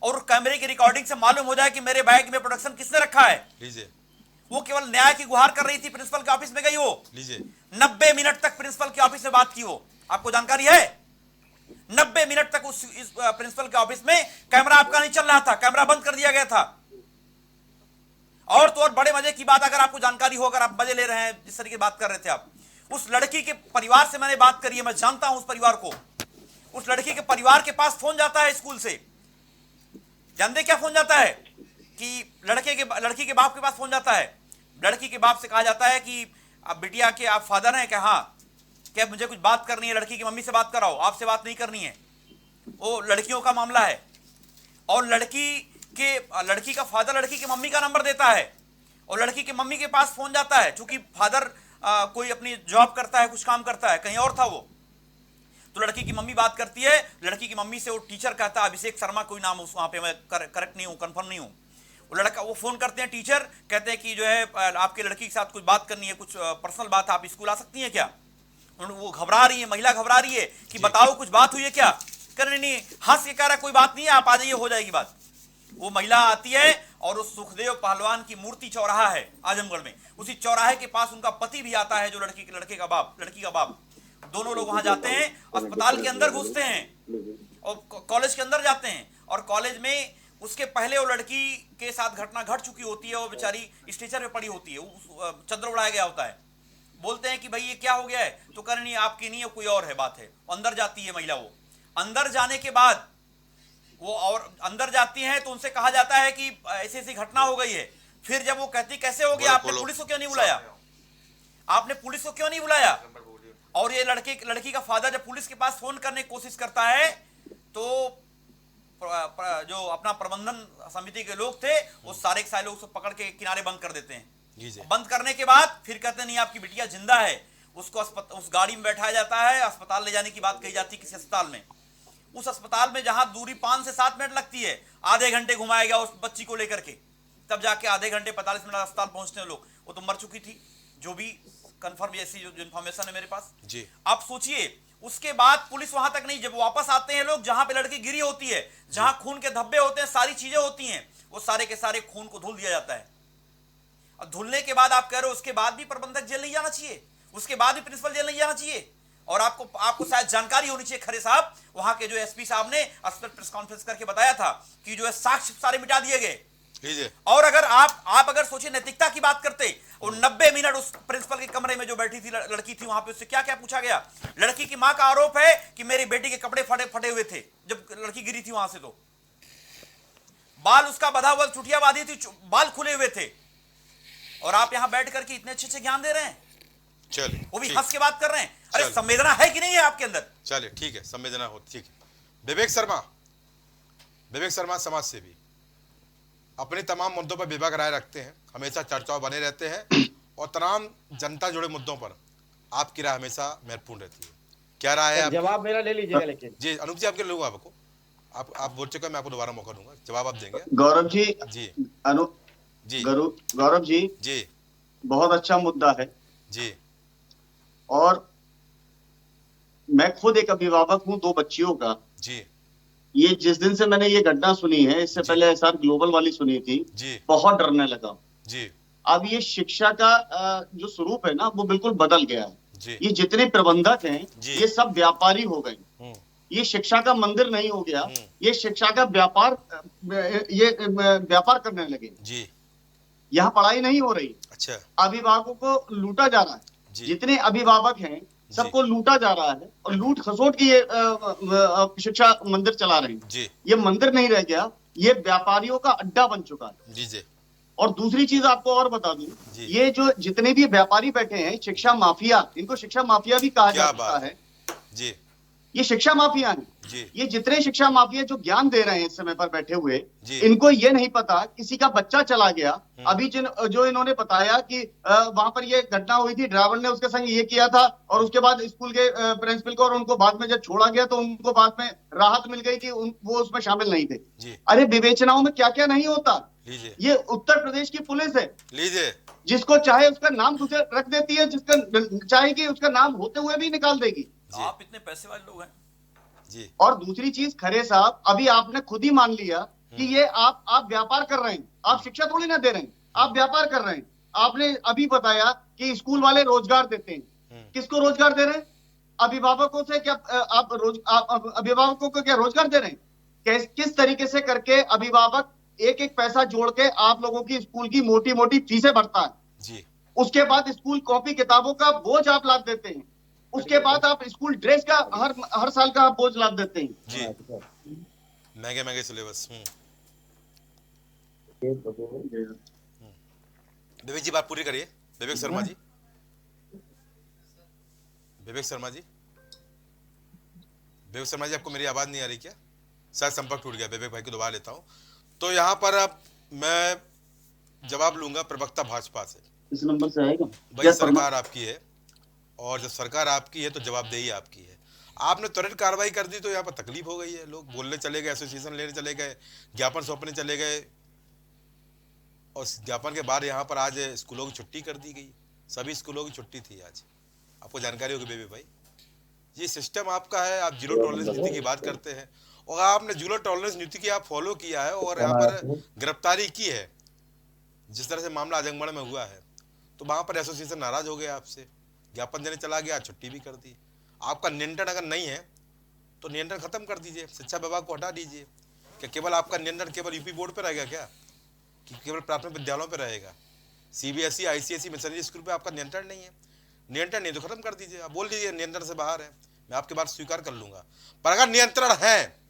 और कैमरे की रिकॉर्डिंग से मालूम हो जाए कि मेरे बैग में प्रोडक्शन किसने रखा है। वो केवल न्याय की गुहार कर रही थी, प्रिंसिपल के ऑफिस में गई, वो 90 मिनट तक प्रिंसिपल के ऑफिस में बात की। वो आपको जानकारी है? 90 मिनट तक उस प्रिंसिपल के ऑफिस में कैमरा आपका नहीं चल रहा था, कैमरा बंद कर दिया गया था। और तो और बड़े मजे की बात, अगर आपको जानकारी हो, अगर आप मजे ले रहे हैं जिस तरीके बात कर रहे थे आप, उस लड़की के परिवार से मैंने बात करी है, मैं जानता हूं उस परिवार को। उस लड़की के परिवार के पास फोन जाता है स्कूल से, जानते क्या फोन जाता है? कि लड़की के बाप के पास फोन जाता है। लड़की के बाप से कहा जाता है कि अब बिटिया के आप फादर हैं क्या? हाँ। क्या मुझे कुछ बात करनी है, लड़की की मम्मी से बात कराओ, आपसे बात नहीं करनी है। वो लड़कियों का मामला है। और लड़की का फादर लड़की की मम्मी का नंबर देता है, और लड़की की मम्मी के पास फोन जाता है, चूंकि फादर कोई अपनी जॉब करता है, कुछ काम करता है, कहीं और था वो। तो लड़की की मम्मी बात करती है, लड़की की मम्मी से वो टीचर कहता है, अभिषेक शर्मा कोई नाम वहां पे, मैं करेक्ट नहीं हूं, कंफर्म नहीं हूं। वो फोन करते हैं, टीचर कहते हैं कि जो है आपके लड़की के साथ कुछ बात करनी है, कुछ पर्सनल बात, आप स्कूल आ सकती हैं क्या? वो घबरा रही है, महिला घबरा रही है कि बताओ कुछ बात हुई है क्या? कर नहीं, हंस के कह रहा कोई बात नहीं है, आप आ जाइए, हो जाएगी बात। वो महिला आती है और उस सुखदेव पहलवान की मूर्ति चौराहा है आजमगढ़ में, उसी चौराहे के पास उनका पति भी आता है, जो लड़की का बाप। दोनों लोग वहां जाते हैं, अस्पताल के अंदर घुसते हैं और कॉलेज के अंदर जाते हैं, और कॉलेज में उसके पहले वो लड़की के साथ घटना घट चुकी होती है, वो बेचारी स्ट्रेचर पे पड़ी होती है, चद्दर उड़ाया गया होता है। बोलते हैं कि भाई ये क्या हो गया है, तो कह रहे नहीं आपकी नहीं है, कोई और है बात है। अंदर जाती है महिला, वो अंदर जाने के बाद वो और अंदर जाती हैं तो उनसे कहा जाता है कि ऐसी ऐसी घटना हो गई है। फिर जब वो कहती कैसे हो गया, आपने पुलिस को क्यों नहीं बुलाया, आपने पुलिस को क्यों नहीं बुलाया? और ये लड़की का फादर जब पुलिस के पास फोन करने की कोशिश करता है तो जो अपना प्रबंधन समिति के लोग थे वो सारे के सारे लोग उसको पकड़ के किनारे बंद कर देते हैं। बंद करने के बाद फिर कहते नहीं आपकी बिटिया जिंदा है, उसको उस गाड़ी में बैठाया जाता है, अस्पताल ले जाने की बात कही जाती है, किसी अस्पताल में। उस अस्पताल में जहां दूरी 5 से 7 मिनट लगती है, आधे घंटे घुमाया गया उस बच्ची को लेकर के, तब जाके आधे घंटे 45 मिनट अस्पताल पहुंचते हैं लोग। वो तो मर चुकी थी, जो भी कंफर्म ऐसी जो इन्फॉर्मेशन है मेरे पास जी। अब सोचिए उसके बाद पुलिस वहां तक नहीं, जब वापस आते हैं लोग, जहां पे लड़की गिरी होती है, जहां खून के धब्बे होते हैं, सारी चीजें होती हैं, वो सारे के सारे खून को धुल दिया जाता है। और धुलने के बाद आप कह रहे हो उसके बाद भी प्रबंधक जेल नहीं जाना चाहिए, उसके बाद भी प्रिंसिपल जेल नहीं जाना चाहिए। और आपको शायद जानकारी होनी चाहिए खरे साहब, वहां के जो एसपी साहब ने प्रेस कॉन्फ्रेंस करके बताया था कि जो है साक्ष्य सारे मिटा दिए गए। और अगर आप अगर सोचिए नैतिकता की बात करते, और 90 मिनट उस प्रिंसिपल के कमरे में जो बैठी थी लड़की थी, वहां पे उससे क्या क्या पूछा गया। लड़की की मां का आरोप है कि मेरी बेटी के कपड़े फटे हुए थे जब लड़की गिरी थी वहां से, तो बाल उसका बधा हुआ, चुटिया बांधी थी, बाल खुले हुए थे, और आप यहां बैठ करके इतने अच्छे ज्ञान दे रहे हैं, चलिए वो भी हंस के बात कर रहे हैं। अरे संवेदना है कि नहीं है आपके अंदर? चलिए ठीक है, संवेदना हो, ठीक है। विवेक शर्मा समाज सेवी अपने तमाम मुद्दों पर विभाग राय रखते हैं, हमेशा चर्चाओं बने रहते हैं, और तमाम जनता जुड़े मुद्दों पर आपकी राय हमेशा महत्वपूर्ण रहती है। क्या राय है? जवाब मेरा ले लीजिएगा लेकिन। जी अनूप जी, आपके लोग आपको आप बोल चुके हैं, मैं आपको दोबारा मौका दूंगा, जवाब आप देंगे। गौरव जी जी जी गौरव जी जी बहुत अच्छा मुद्दा है जी। और मैं खुद एक अभिभावक हूँ 2 बच्चियों का जी। ये जिस दिन से मैंने ये घटना सुनी है, इससे पहले एसआर ग्लोबल वाली सुनी थी जी, बहुत डरने लगा जी। अब ये शिक्षा का जो स्वरूप है ना वो बिल्कुल बदल गया है जी। ये जितने प्रबंधक हैं ये सब व्यापारी हो गए, ये शिक्षा का मंदिर नहीं हो गया, ये शिक्षा का व्यापार, ये व्यापार करने लगे जी। यहाँ पढ़ाई नहीं हो रही, अच्छा, अभिभावकों को लूटा जा रहा है, जितने अभिभावक हैं सबको लूटा जा रहा है, और लूट खसोट की ये शिक्षा मंदिर चला रहे हैं जी। ये मंदिर नहीं रह गया, ये व्यापारियों का अड्डा बन चुका है जी जी। और दूसरी चीज आपको और बता दूं, ये जो जितने भी व्यापारी बैठे हैं शिक्षा माफिया, इनको शिक्षा माफिया भी कहा जाता है जी। ये शिक्षा माफिया है जी। ये जितने शिक्षा माफिया जो ज्ञान दे रहे हैं इस समय पर बैठे हुए, इनको ये नहीं पता किसी का बच्चा चला गया। अभी जो इन्होंने बताया कि वहां पर ये घटना हुई थी, ड्राइवर ने उसके संग ये किया था, और उसके बाद स्कूल के प्रिंसिपल को, और उनको बाद में जब छोड़ा गया तो उनको बाद में राहत मिल गई कि वो उसमें शामिल नहीं थे। अरे विवेचनाओं में क्या क्या नहीं होता। ये उत्तर प्रदेश की पुलिस है, जिसको चाहे उसका नाम दूसरे रख देती है, जिसका चाहे कि उसका नाम होते हुए भी निकाल देगी। आप इतने पैसे वाले लोग हैं जी। और दूसरी चीज खरे साहब, अभी आपने खुद ही मान लिया कि ये आप व्यापार कर रहे हैं, आप शिक्षा थोड़ी ना दे रहे हैं, आप व्यापार कर रहे हैं। आपने अभी बताया कि स्कूल वाले रोजगार देते हैं, किसको रोजगार दे रहे हैं? अभिभावकों से क्या आप अभिभावकों को क्या रोजगार दे रहे हैं? किस तरीके से करके अभिभावक एक एक पैसा जोड़ के आप लोगों की स्कूल की मोटी मोटी फीसें भरता है जी। उसके बाद स्कूल कॉपी किताबों का बोझ आप लाद देते हैं, उसके बाद आप स्कूल ड्रेस का हर साल का आप बोझ लाद देते हैं जी। महंगे सिलेबस। विवेक जी बात पूरी करिए। विवेक शर्मा जी, विवेक शर्मा जी आपको मेरी आवाज नहीं आ रही क्या? शायद संपर्क टूट गया। विवेक भाई को दोबारा लेता हूं। तो यहाँ पर अब मैं जवाब लूंगा प्रवक्ता भाजपा से। इस नंबर से आएगा। भाई सरकार आपकी है, और जब सरकार आपकी है तो जवाबदेही आपकी है। आपने त्वरित कार्रवाई कर दी तो यहाँ पर तकलीफ हो गई है, लोग बोलने चले गए, एसोसिएशन लेने चले गए, ज्ञापन सौंपने चले गए, और ज्ञापन के बाद यहाँ पर आज स्कूलों की छुट्टी कर दी गई। सभी स्कूलों की छुट्टी थी आज, आपको जानकारी होगी बेबी भाई। ये सिस्टम आपका है, आप जीरो टॉलरेंस नीति की बात करते हैं, और आपने जीरो टॉलरेंस नीति की आप फॉलो किया है और यहाँ पर गिरफ्तारी की है, जिस तरह से मामला आजमगढ़ में हुआ है, तो वहां पर एसोसिएशन नाराज हो गया आपसे, ज्ञापन देने चला गया, छुट्टी भी कर दी। आपका नियंत्रण अगर नहीं है तो नियंत्रण खत्म कर दीजिए, शिक्षा विभाग को हटा दीजिए। क्या केवल आपका नियंत्रण केवल यूपी बोर्ड पर रहेगा क्या, कि केवल प्राथमिक विद्यालयों पर रहेगा? सीबीएसई, आईसीएसई, मिशनरी स्कूल पे आपका नियंत्रण नहीं है। नियंत्रण नहीं तो खत्म कर दीजिए, आप बोल दीजिए नियंत्रण से बाहर है, मैं आपकी बात स्वीकार कर लूंगा। पर अगर नियंत्रण है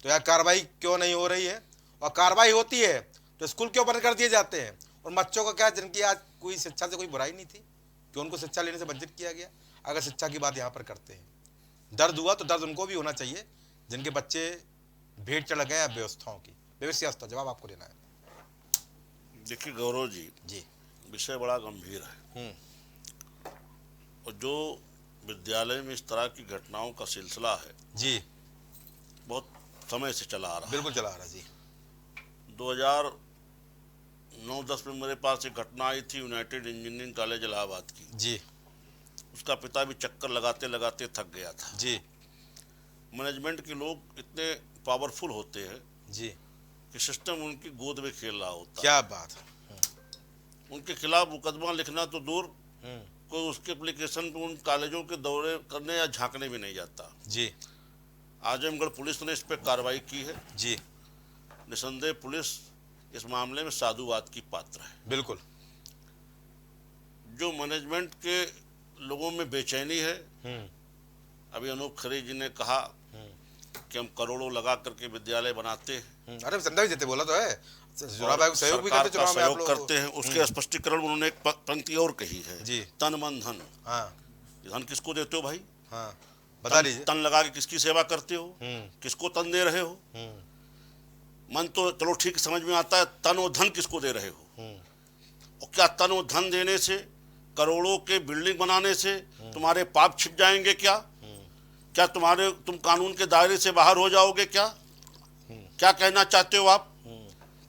तो यार कार्रवाई क्यों नहीं हो रही है, और कार्रवाई होती है तो स्कूल क्यों बंद कर दिए जाते हैं? और बच्चों का क्या, जिनकी आज कोई शिक्षा से कोई बुराई नहीं थी, कि उनको शिक्षा लेने से वंचित किया गया? अगर शिक्षा की बात यहाँ पर करते हैं, दर्द हुआ तो दर्द उनको भी होना चाहिए जिनके बच्चे भेंट चढ़ गए व्यवस्थाओं की। विवेक श्रीवास्तव, जवाब आपको देना है। देखिए गौरव जी, विषय बड़ा गंभीर है और जो विद्यालय में इस तरह की घटनाओं का सिलसिला है जी, बहुत समय से चला आ रहा है। बिल्कुल चला आ रहा जी। 2009-10 में मेरे पास एक घटना आई थी यूनाइटेड इंजीनियरिंग कॉलेज इलाहाबाद की जी। उसका पिता भी चक्कर लगाते लगाते थक गया था जी। मैनेजमेंट के लोग इतने पावरफुल होते हैं जी कि सिस्टम उनकी गोद में खेल रहा होता है। क्या बात है। उनके खिलाफ मुकदमा लिखना तो दूर, कोई उसके एप्लीकेशन पे उन कॉलेजों के दौरे करने या झांकने भी नहीं जाता जी। आजमगढ़ पुलिस ने इस पर कार्रवाई की है जी। निसंदेह पुलिस इस मामले में साधुवाद की पात्र है। बिल्कुल। जो मैनेजमेंट के लोगों में बेचैनी है, अभी अनूप खरे जी ने कहा कि हम करोड़ों लगा करके विद्यालय बनाते हैं। अरे संध्या भी देते, बोला तो है, सहयोग भी करते, चुनाव में आप लोग करते हैं। उसके स्पष्टीकरण उन्होंने एक पंक्ति और कही है जी, तन मन धन। हाँ, धन किसको देते हो भाई? हाँ, बता लीजिए। तन लगा के किसकी सेवा करते हो? किसको तन दे रहे हो? मन तो चलो ठीक समझ में आता है, तन और धन किसको दे रहे हो? और क्या तन और धन देने से, करोड़ों के बिल्डिंग बनाने से तुम्हारे पाप छिप जाएंगे क्या? क्या तुम कानून के दायरे से बाहर हो जाओगे क्या? क्या कहना चाहते हो आप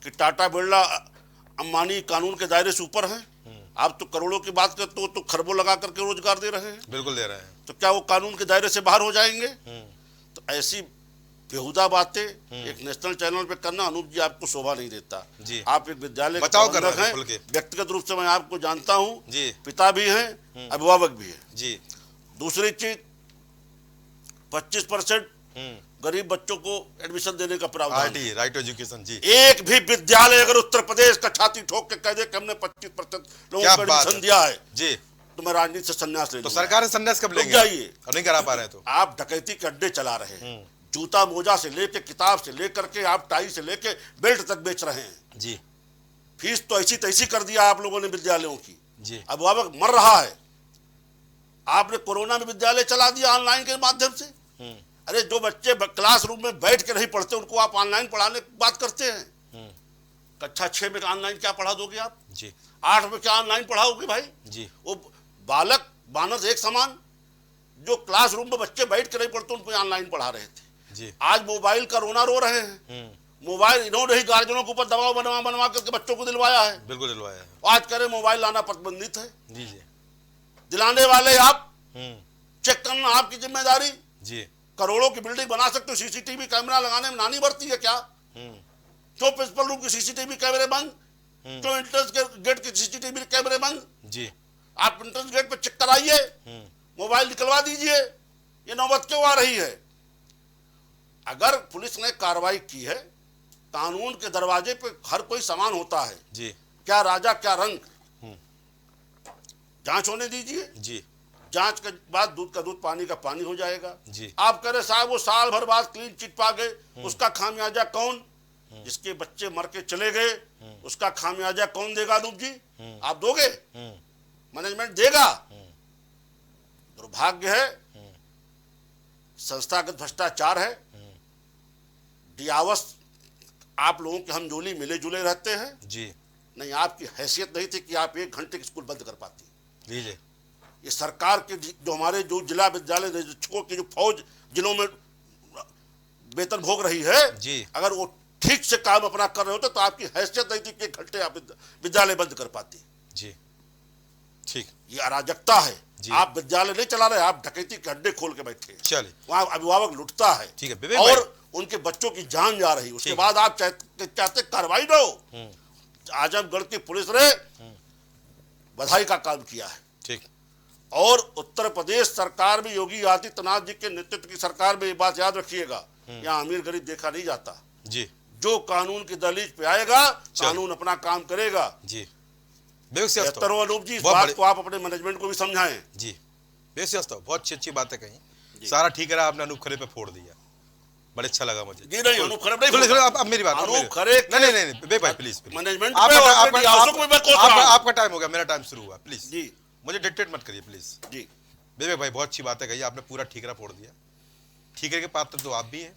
कि टाटा बिरला अंबानी कानून के दायरे से ऊपर हैं? आप तो करोड़ों की बात करते हो, तो खरबों लगा करके रोजगार दे रहे हैं। बिल्कुल दे रहे हैं। तो क्या वो कानून के दायरे से बाहर हो जाएंगे? तो ऐसी बेहुदा बातें एक नेशनल चैनल पे करना अनूप जी आपको शोभा नहीं देता जी। आप एक विद्यालय प्रबंधक हैं, व्यक्तिगत रूप से मैं आपको जानता हूँ, पिता भी हैं, अभिभावक भी हैं जी। दूसरी चीज 25% गरीब बच्चों को एडमिशन देने का प्रावधान, राइट टू एजुकेशन जी। एक भी विद्यालय अगर उत्तर प्रदेश का छाती ठोक के कह दे कि हमने 25% लोगों को एडमिशन दिया है जी, तो मैं राजनीति से संन्यास ले लूंगा। तो सरकार से संन्यास कब लेंगे? जाइए, नहीं करा पा रहे हैं तो आप डकैती के अड्डे चला रहे हैं, जूता मोजा से लेके, किताब से लेकर के, आप टाई से लेके बेल्ट तक बेच रहे हैं जी। फीस तो ऐसी तैसी कर दिया आप लोगों ने विद्यालयों की जी। अभिभावक मर रहा है। आपने कोरोना में विद्यालय चला दिया ऑनलाइन के माध्यम से। अरे जो बच्चे क्लासरूम में बैठ के नहीं पढ़ते उनको आप ऑनलाइन पढ़ाने की बात करते हैं। कक्षा 6 में ऑनलाइन क्या पढ़ा दोगे आप जी? 8 में क्या ऑनलाइन पढ़ाओगे भाई जी? वो बालक बानर एक समान, जो क्लासरूम में बच्चे बैठ के नहीं पढ़ते उनको ऑनलाइन पढ़ा रहे थे जी। आज मोबाइल का रोना रो रहे हैं। मोबाइल इन्होंने ही गार्जियनों के ऊपर दबाव बनवा करके बच्चों को दिलवाया है। बिल्कुल दिलवाया है। आज कह रहे मोबाइल लाना प्रतिबंधित है जी जी। दिलाने वाले आप, चेक करना आपकी जिम्मेदारी जी। करोड़ों की बिल्डिंग बना सकते हो, सीसीटीवी कैमरा लगाने में नानी बरती है क्या? क्यों प्रिंसिपल रूम के सीसीटीवी कैमरे बंद? क्यों एंट्रेंस गेट के सीसीटीवी कैमरे बंद जी? आप एंट्रेंस गेट पे चेक कराइए, मोबाइल निकलवा दीजिए। ये नौबत क्यों आ रही है? अगर पुलिस ने कार्रवाई की है, कानून के दरवाजे पे हर कोई समान होता है जी। क्या राजा क्या रंग, जांच होने दीजिए जी। जांच के बाद दूध का दूध, पानी का पानी हो जाएगा जी। आप कह रहे साहब वो साल भर बाद क्लीन चिट पा गए, उसका खामियाजा कौन? जिसके बच्चे मर के चले गए उसका खामियाजा कौन देगा? अनूप जी आप दोगे? मैनेजमेंट देगा? दुर्भाग्य है, संस्थागत भ्रष्टाचार है। डियावस आप लोगों के हम जोली मिले जुले रहते हैं जी। नहीं, आपकी हैसियत नहीं थी कि आप 1 घंटे की स्कूल बंद कर पाती। लीजिए, ये सरकार के जो हमारे जो जिला विद्यालय निरीक्षकों की जो फौज जिलों में वेतन भोग रही है जी, अगर वो ठीक से काम अपना कर रहे होते तो आपकी हैसियत नहीं थी कि 1 घंटे आप विद्यालय बंद कर पाती जी। ठीक, ये अराजकता है। आप विद्यालय नहीं चला रहे, आप डकैती के अड्डे खोल के बैठे। चलिए, वहाँ अभिभावक लुटता है। ठीक है, और उनके बच्चों की जान जा रही, उसके बाद आप चाहते कार्रवाई न हो। आजमगढ़ की पुलिस ने बधाई का काम किया है। ठीक। और उत्तर प्रदेश सरकार में योगी आदित्यनाथ जी के नेतृत्व की सरकार में ये बात याद रखिएगा, यहाँ अमीर गरीब देखा नहीं जाता जी। जो कानून की दहलीज पे आएगा कानून अपना काम करेगा जी। अनूप जी, इस बात को आप अपने मैनेजमेंट को भी समझाएं जी। बहुत अच्छी बात है कही, सारा ठीक रहा, आपने अनूप खरे पे फोड़ दिया, बड़ा अच्छा लगा मुझे जी। नहीं, अनूप खरे नहीं, अब मेरी बात, अनूप खरे नहीं भाई प्लीज, मैनेजमेंट आपका टाइम हो गया, मेरा टाइम शुरू हुआ, प्लीज जी मुझे डिक्टेट मत करिए प्लीज जी। बेबे भाई बहुत अच्छी बात है कही आपने, पूरा ठीकरा फोड़ दिया। ठीकरे के पात्र तो आप भी हैं,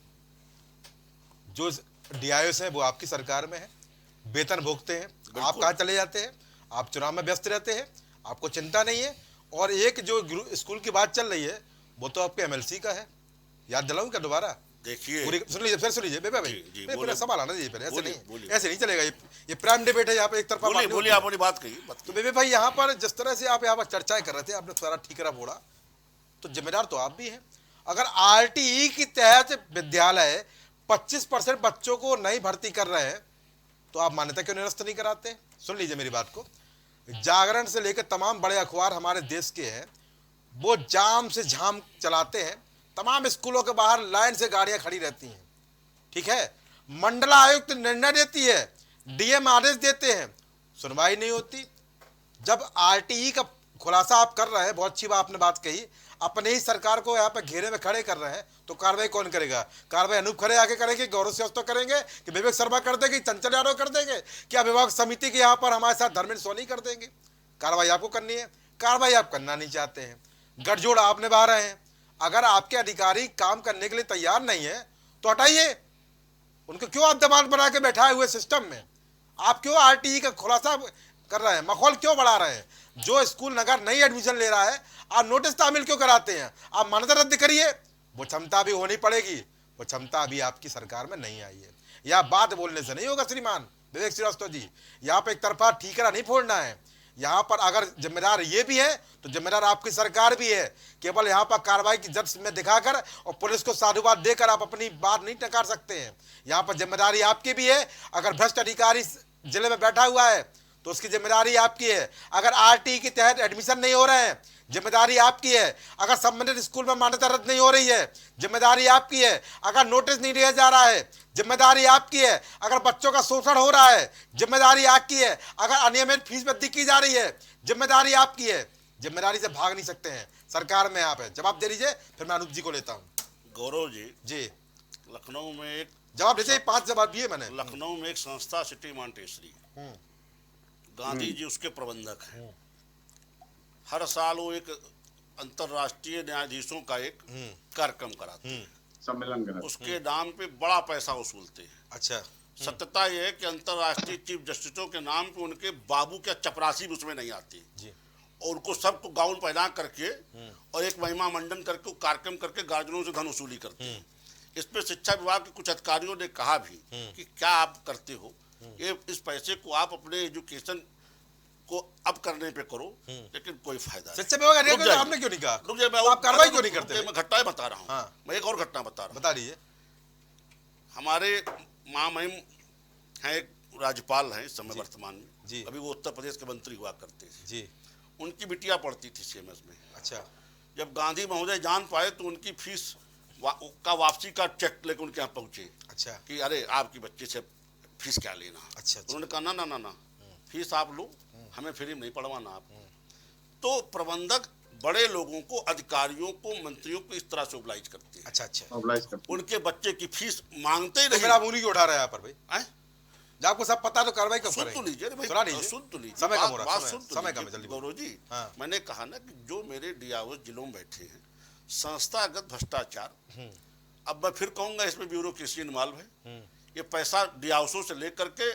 जो डीआईओ हैं वो आपकी सरकार में है, वेतन भोगते हैं, आप कहाँ चले जाते हैं, आप चुनाव में व्यस्त रहते हैं, आपको चिंता नहीं है। और एक जो स्कूल की बात चल रही है वो तो आपके एमएलसी का है, याद दिलाऊं क्या दोबारा? देखिए सुन लीजिए, फिर सुन लीजिए बेबा भाई, पूरा सवाल आना चाहिए फिर, ऐसे नहीं चलेगा, ये प्राइम डिबेट है यहाँ पे, एक तरफा बोलिए आपने बात कही। तो बेबे भाई यहाँ पर जिस तरह से आप यहाँ पर चर्चाएं कर रहे थे, आपने सारा ठीकरा फोड़ा, तो जिम्मेदार तो आप भी हैं। अगर आरटीई के तहत विद्यालय 25% बच्चों को नहीं भर्ती कर रहे हैं तो आप मान्यता क्यों निरस्त नहीं कराते? सुन लीजिए मेरी बात को, जागरण से लेकर तमाम बड़े अखबार हमारे देश के हैं, वो जाम से झाम चलाते हैं, तमाम स्कूलों के बाहर लाइन से गाड़ियां खड़ी रहती हैं, ठीक है, मंडलायुक्त निर्णय देती है, डीएम आदेश देते हैं, सुनवाई नहीं होती। जब आरटीई का खुलासा आप कर रहे हैं, बहुत अच्छी बात आपने बात कही, अपने ही सरकार को यहाँ पे घेरे में खड़े कर रहे हैं, तो कार्रवाई कौन करेगा? कार्रवाई अनूप खरे आके करेंगे, गौरव श्रीवास्तव करेंगे, कि विवेक शर्मा कर देंगे, चंचल यादव कर देंगे, कि अभिभावक समिति के यहाँ पर हमारे साथ धर्मेंद्र सोनी कर देंगे? कार्रवाई आपको करनी है, कार्रवाई आप करना नहीं चाहते हैं, गठजोड़ आप निभा रहे हैं। अगर आपके अधिकारी काम करने के लिए तैयार नहीं है तो हटाइए उनको, क्यों आप दबाव बना के बैठाए हुए सिस्टम में? आप क्यों आरटीई का खुलासा कर रहे हैं, मखौल क्यों बढ़ा रहे हैं? जो स्कूल नगर नई एडमिशन ले रहा है आप नोटिस तामील क्यों कराते हैं? आप मान्यता रद्द करिए, वो क्षमता भी होनी पड़ेगी, वो क्षमता अभी आपकी सरकार में नहीं आई है। यह बात बोलने से नहीं होगा श्रीमान विवेक श्रीवास्तव जी, यहाँ पे एक तरफा ठीकरा नहीं फोड़ना है। यहाँ पर अगर जिम्मेदार ये भी है तो जिम्मेदार आपकी सरकार भी है। केवल यहाँ पर कार्रवाई की जब्त में दिखाकर और पुलिस को साधुवाद देकर आप अपनी बात नहीं नकार सकते हैं। यहाँ पर जिम्मेदारी आपकी भी है। अगर भ्रष्ट अधिकारी जिले में बैठा हुआ है तो उसकी जिम्मेदारी आपकी है। अगर आरटीई के तहत एडमिशन नहीं हो रहे हैं, जिम्मेदारी आपकी है। अगर संबंधित स्कूल में मान्यता रद्द नहीं हो रही है, जिम्मेदारी आपकी है। अगर नोटिस नहीं दिया जा रहा है, जिम्मेदारी आपकी है। अगर बच्चों का शोषण हो रहा है, जिम्मेदारी आपकी है। अगर अनियमित फीस वृद्धि की जा रही है, जिम्मेदारी आपकी है। जिम्मेदारी से भाग नहीं सकते हैं, सरकार में आप है। जवाब दे दीजिए, फिर मैं अनूप जी को लेता हूँ। गौरव जी जी, लखनऊ में एक जवाब दीजिए, 5 जवाब दिए मैंने। लखनऊ में एक संस्था सिटी मॉन्टेसरी, गांधी जी उसके प्रबंधक हैं। हर साल वो एक अंतरराष्ट्रीय न्यायाधीशों का एक कार्यक्रम कराते हैं, सम्मेलन कराते हैं। उसके नाम पे बड़ा पैसा वसूलते हैं। अच्छा, सत्यता यह है कि अंतरराष्ट्रीय चीफ जस्टिसों के नाम पे उनके बाबू क्या चपरासी भी उसमें नहीं आती जी। और उनको सबको गाउन पहना करके और एक महिमा मंडन करके कार्यक्रम करके गार्जियनों से धन वसूली करते हैं। इस पे शिक्षा विभाग के कुछ अधिकारियों ने कहा भी कि क्या आप करते हो, ये इस पैसे को आप अपने एजुकेशन को अब करने पे करो, लेकिन कोई फायदा नहीं। शिक्षा विभाग आपने क्यों नहीं कहा? रुक जाइए, मैं आप कार्रवाई क्यों नहीं करते? मैं घटनाएं बता रहा हूँ। मैं एक और घटना बता रहा हूँ। बता दीजिए। हमारे महामहिम हैं, एक राज्यपाल हैं इस समय वर्तमान में जी। अभी वो उत्तर प्रदेश के मंत्री हुआ करते थे जी। उनकी बिटिया पढ़ती थी सीएमएस में। अच्छा, जब गांधी महोदय जान पाए तो उनकी फीस का वापसी का चेक लेकर उनके यहाँ पहुंचे। अच्छा, कि अरे आपकी बच्चे से फीस क्या लेना। अच्छा, उन्होंने कहा ना ना ना ना, फीस आप लो, हमें फ्री में नहीं पढ़वाना आप। तो प्रबंधक बड़े लोगों को, अधिकारियों को, मंत्रियों को इस तरह से ओबलाइज करते हैं। अच्छा अच्छा, मोबिलाइज करते हैं। उनके बच्चे की फीस मांगते ही तो नहीं। फिर आप उन्हीं को उठा रहे हैं यहाँ पर भाई। हैं? जब आपको सब पता है तो कार्रवाई कब सुन करेंगे? तो लीजिए भाई, सुना लीजिए, सुन तो लीजिए, समय कम हो बात रहा सुन है, तो समय कम है, लीजिए। जल्दी गौरव जी, हाँ। मैंने कहा ना कि जो मेरे डीआईओ जिलों में बैठे हैं, संस्थागत भ्रष्टाचार, अब मैं फिर कहूंगा इसमें ब्यूरोक्रेसी इन्वॉल्व है। ये पैसा डीआईओ से लेकर के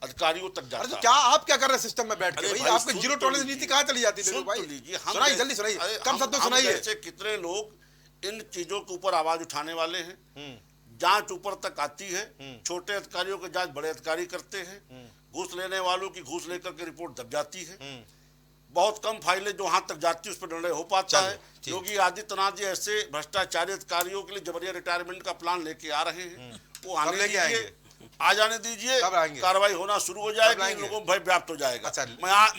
अधिकारियों तक जाता है। तो क्या आप क्या कर रहे हैं सिस्टम में बैठ के? भाई आपकी जीरो टॉलरेंस नीति कहाँ चली जाती है? भाई सुनाइए, जल्दी सुनाइए, कम शब्दों सुनाइए। ऐसे कितने लोग इन चीजों के ऊपर आवाज उठाने वाले हैं। जांच ऊपर तक आती है, छोटे अधिकारियों की जांच बड़े अधिकारी करते हैं, घूस लेने वालों की घूस लेकर के रिपोर्ट दब जाती है। बहुत कम फाइलें जो हाथ तक जाती है उस पर निर्णय हो पाता है। योगी आदित्यनाथ जी ऐसे भ्रष्टाचारी अधिकारियों के लिए जबरिया रिटायरमेंट का प्लान लेके आ रहे हैं, वो आने दीजिए, आ जाने दीजिए, कार्रवाई होना शुरू हो जाएगी, इन लोगों में भय व्याप्त हो जाएगा।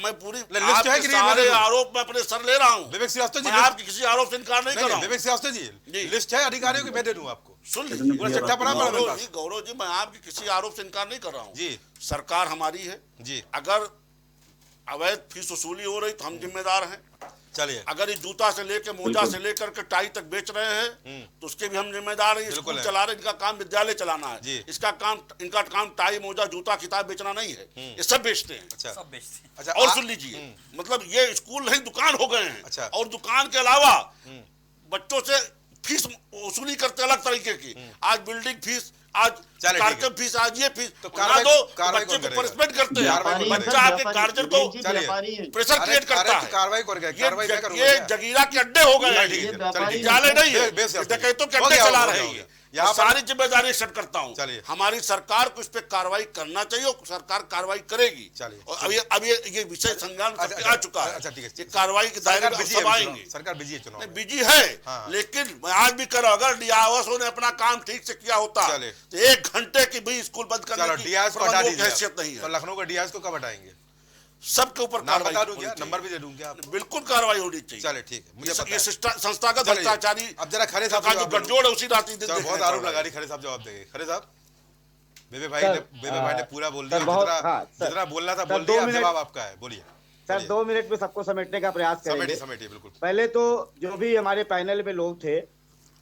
मैं पूरी आपके सारे आरोप में अपने सर ले रहा हूँ, विवेक श्रीवास्तव जी, आपकी किसी आरोप से इनकार नहीं कर रहा हूँ। विवेक श्रीवास्तव जी, लिस्ट है अधिकारियों की, मैं दे दूं आपको, सुन लीजिए गौरव जी, मैं आपकी किसी आरोप से इनकार नहीं कर रहा हूँ जी। सरकार हमारी है जी, अगर अवैध फीस वसूली हो रही तो हम जिम्मेदार हैं। चलिए, अगर ये जूता से लेके मोजा से लेकर के टाई तक बेच रहे हैं तो उसके भी हम जिम्मेदार हैं। स्कूल चला रहे, इनका काम विद्यालय चलाना है, इसका काम, इनका काम टाई मोजा जूता किताब बेचना नहीं है, ये सब बेचते हैं। अच्छा, सब बेचते हैं। अच्छा, और सुन लीजिए, मतलब ये स्कूल नहीं दुकान हो गए हैं। अच्छा, और दुकान के अलावा बच्चों से फीस वसूली करते अलग तरीके की, आज बिल्डिंग फीस, आज कार्यक्रम फीस, आज ये फीस, तो बच्चे को पनिशमेंट करते हैं, बच्चा आपके गार्जियन को प्रेशर क्रिएट करता है। कार्रवाई ये जगीरा के अड्डे हो गए हैं, विद्यालय नहीं है, डकैतों के अड्डे चला रहे हैं। यहाँ सारी जिम्मेदारी एक्सेप्ट करता हूँ, हमारी सरकार को इस पे कार्रवाई करना चाहिए और सरकार कार्रवाई करेगी। और अब ये विषय संज्ञान आ चुका है, ये कार्रवाई के दायरे में सब आएंगे। सरकार बिजी है, चुनाव बिजी है, लेकिन मैं आज भी कर, अगर डीआईओ ने अपना काम ठीक से किया होता तो 1 घंटे की भी स्कूल बंद करने की हैसियत नहीं है। तो लखनऊ का डीआईओ को कब हटाएंगे? सबके ऊपर कार्रवाई बता दूं क्या, नंबर भी दे दूं क्या? बिल्कुल कार्रवाई होनी चाहिए। चले ठीक है, मुझे ये संस्थागत भ्रष्टाचारी, अब जरा खरे साहब का जो गठजोड़ है उसी रात बहुत आरोप लगा रही, खरे साहब जवाब देंगे। खरे साहब, बेबे भाई ने पूरा बोल दिया, जितना बोलना था बोल दिया, जवाब आपका है, बोलिए सर। 2 मिनट में सबको समेटने का प्रयास करेंगे। समेटिए बिल्कुल। पहले तो जो भी हमारे पैनल में लोग थे,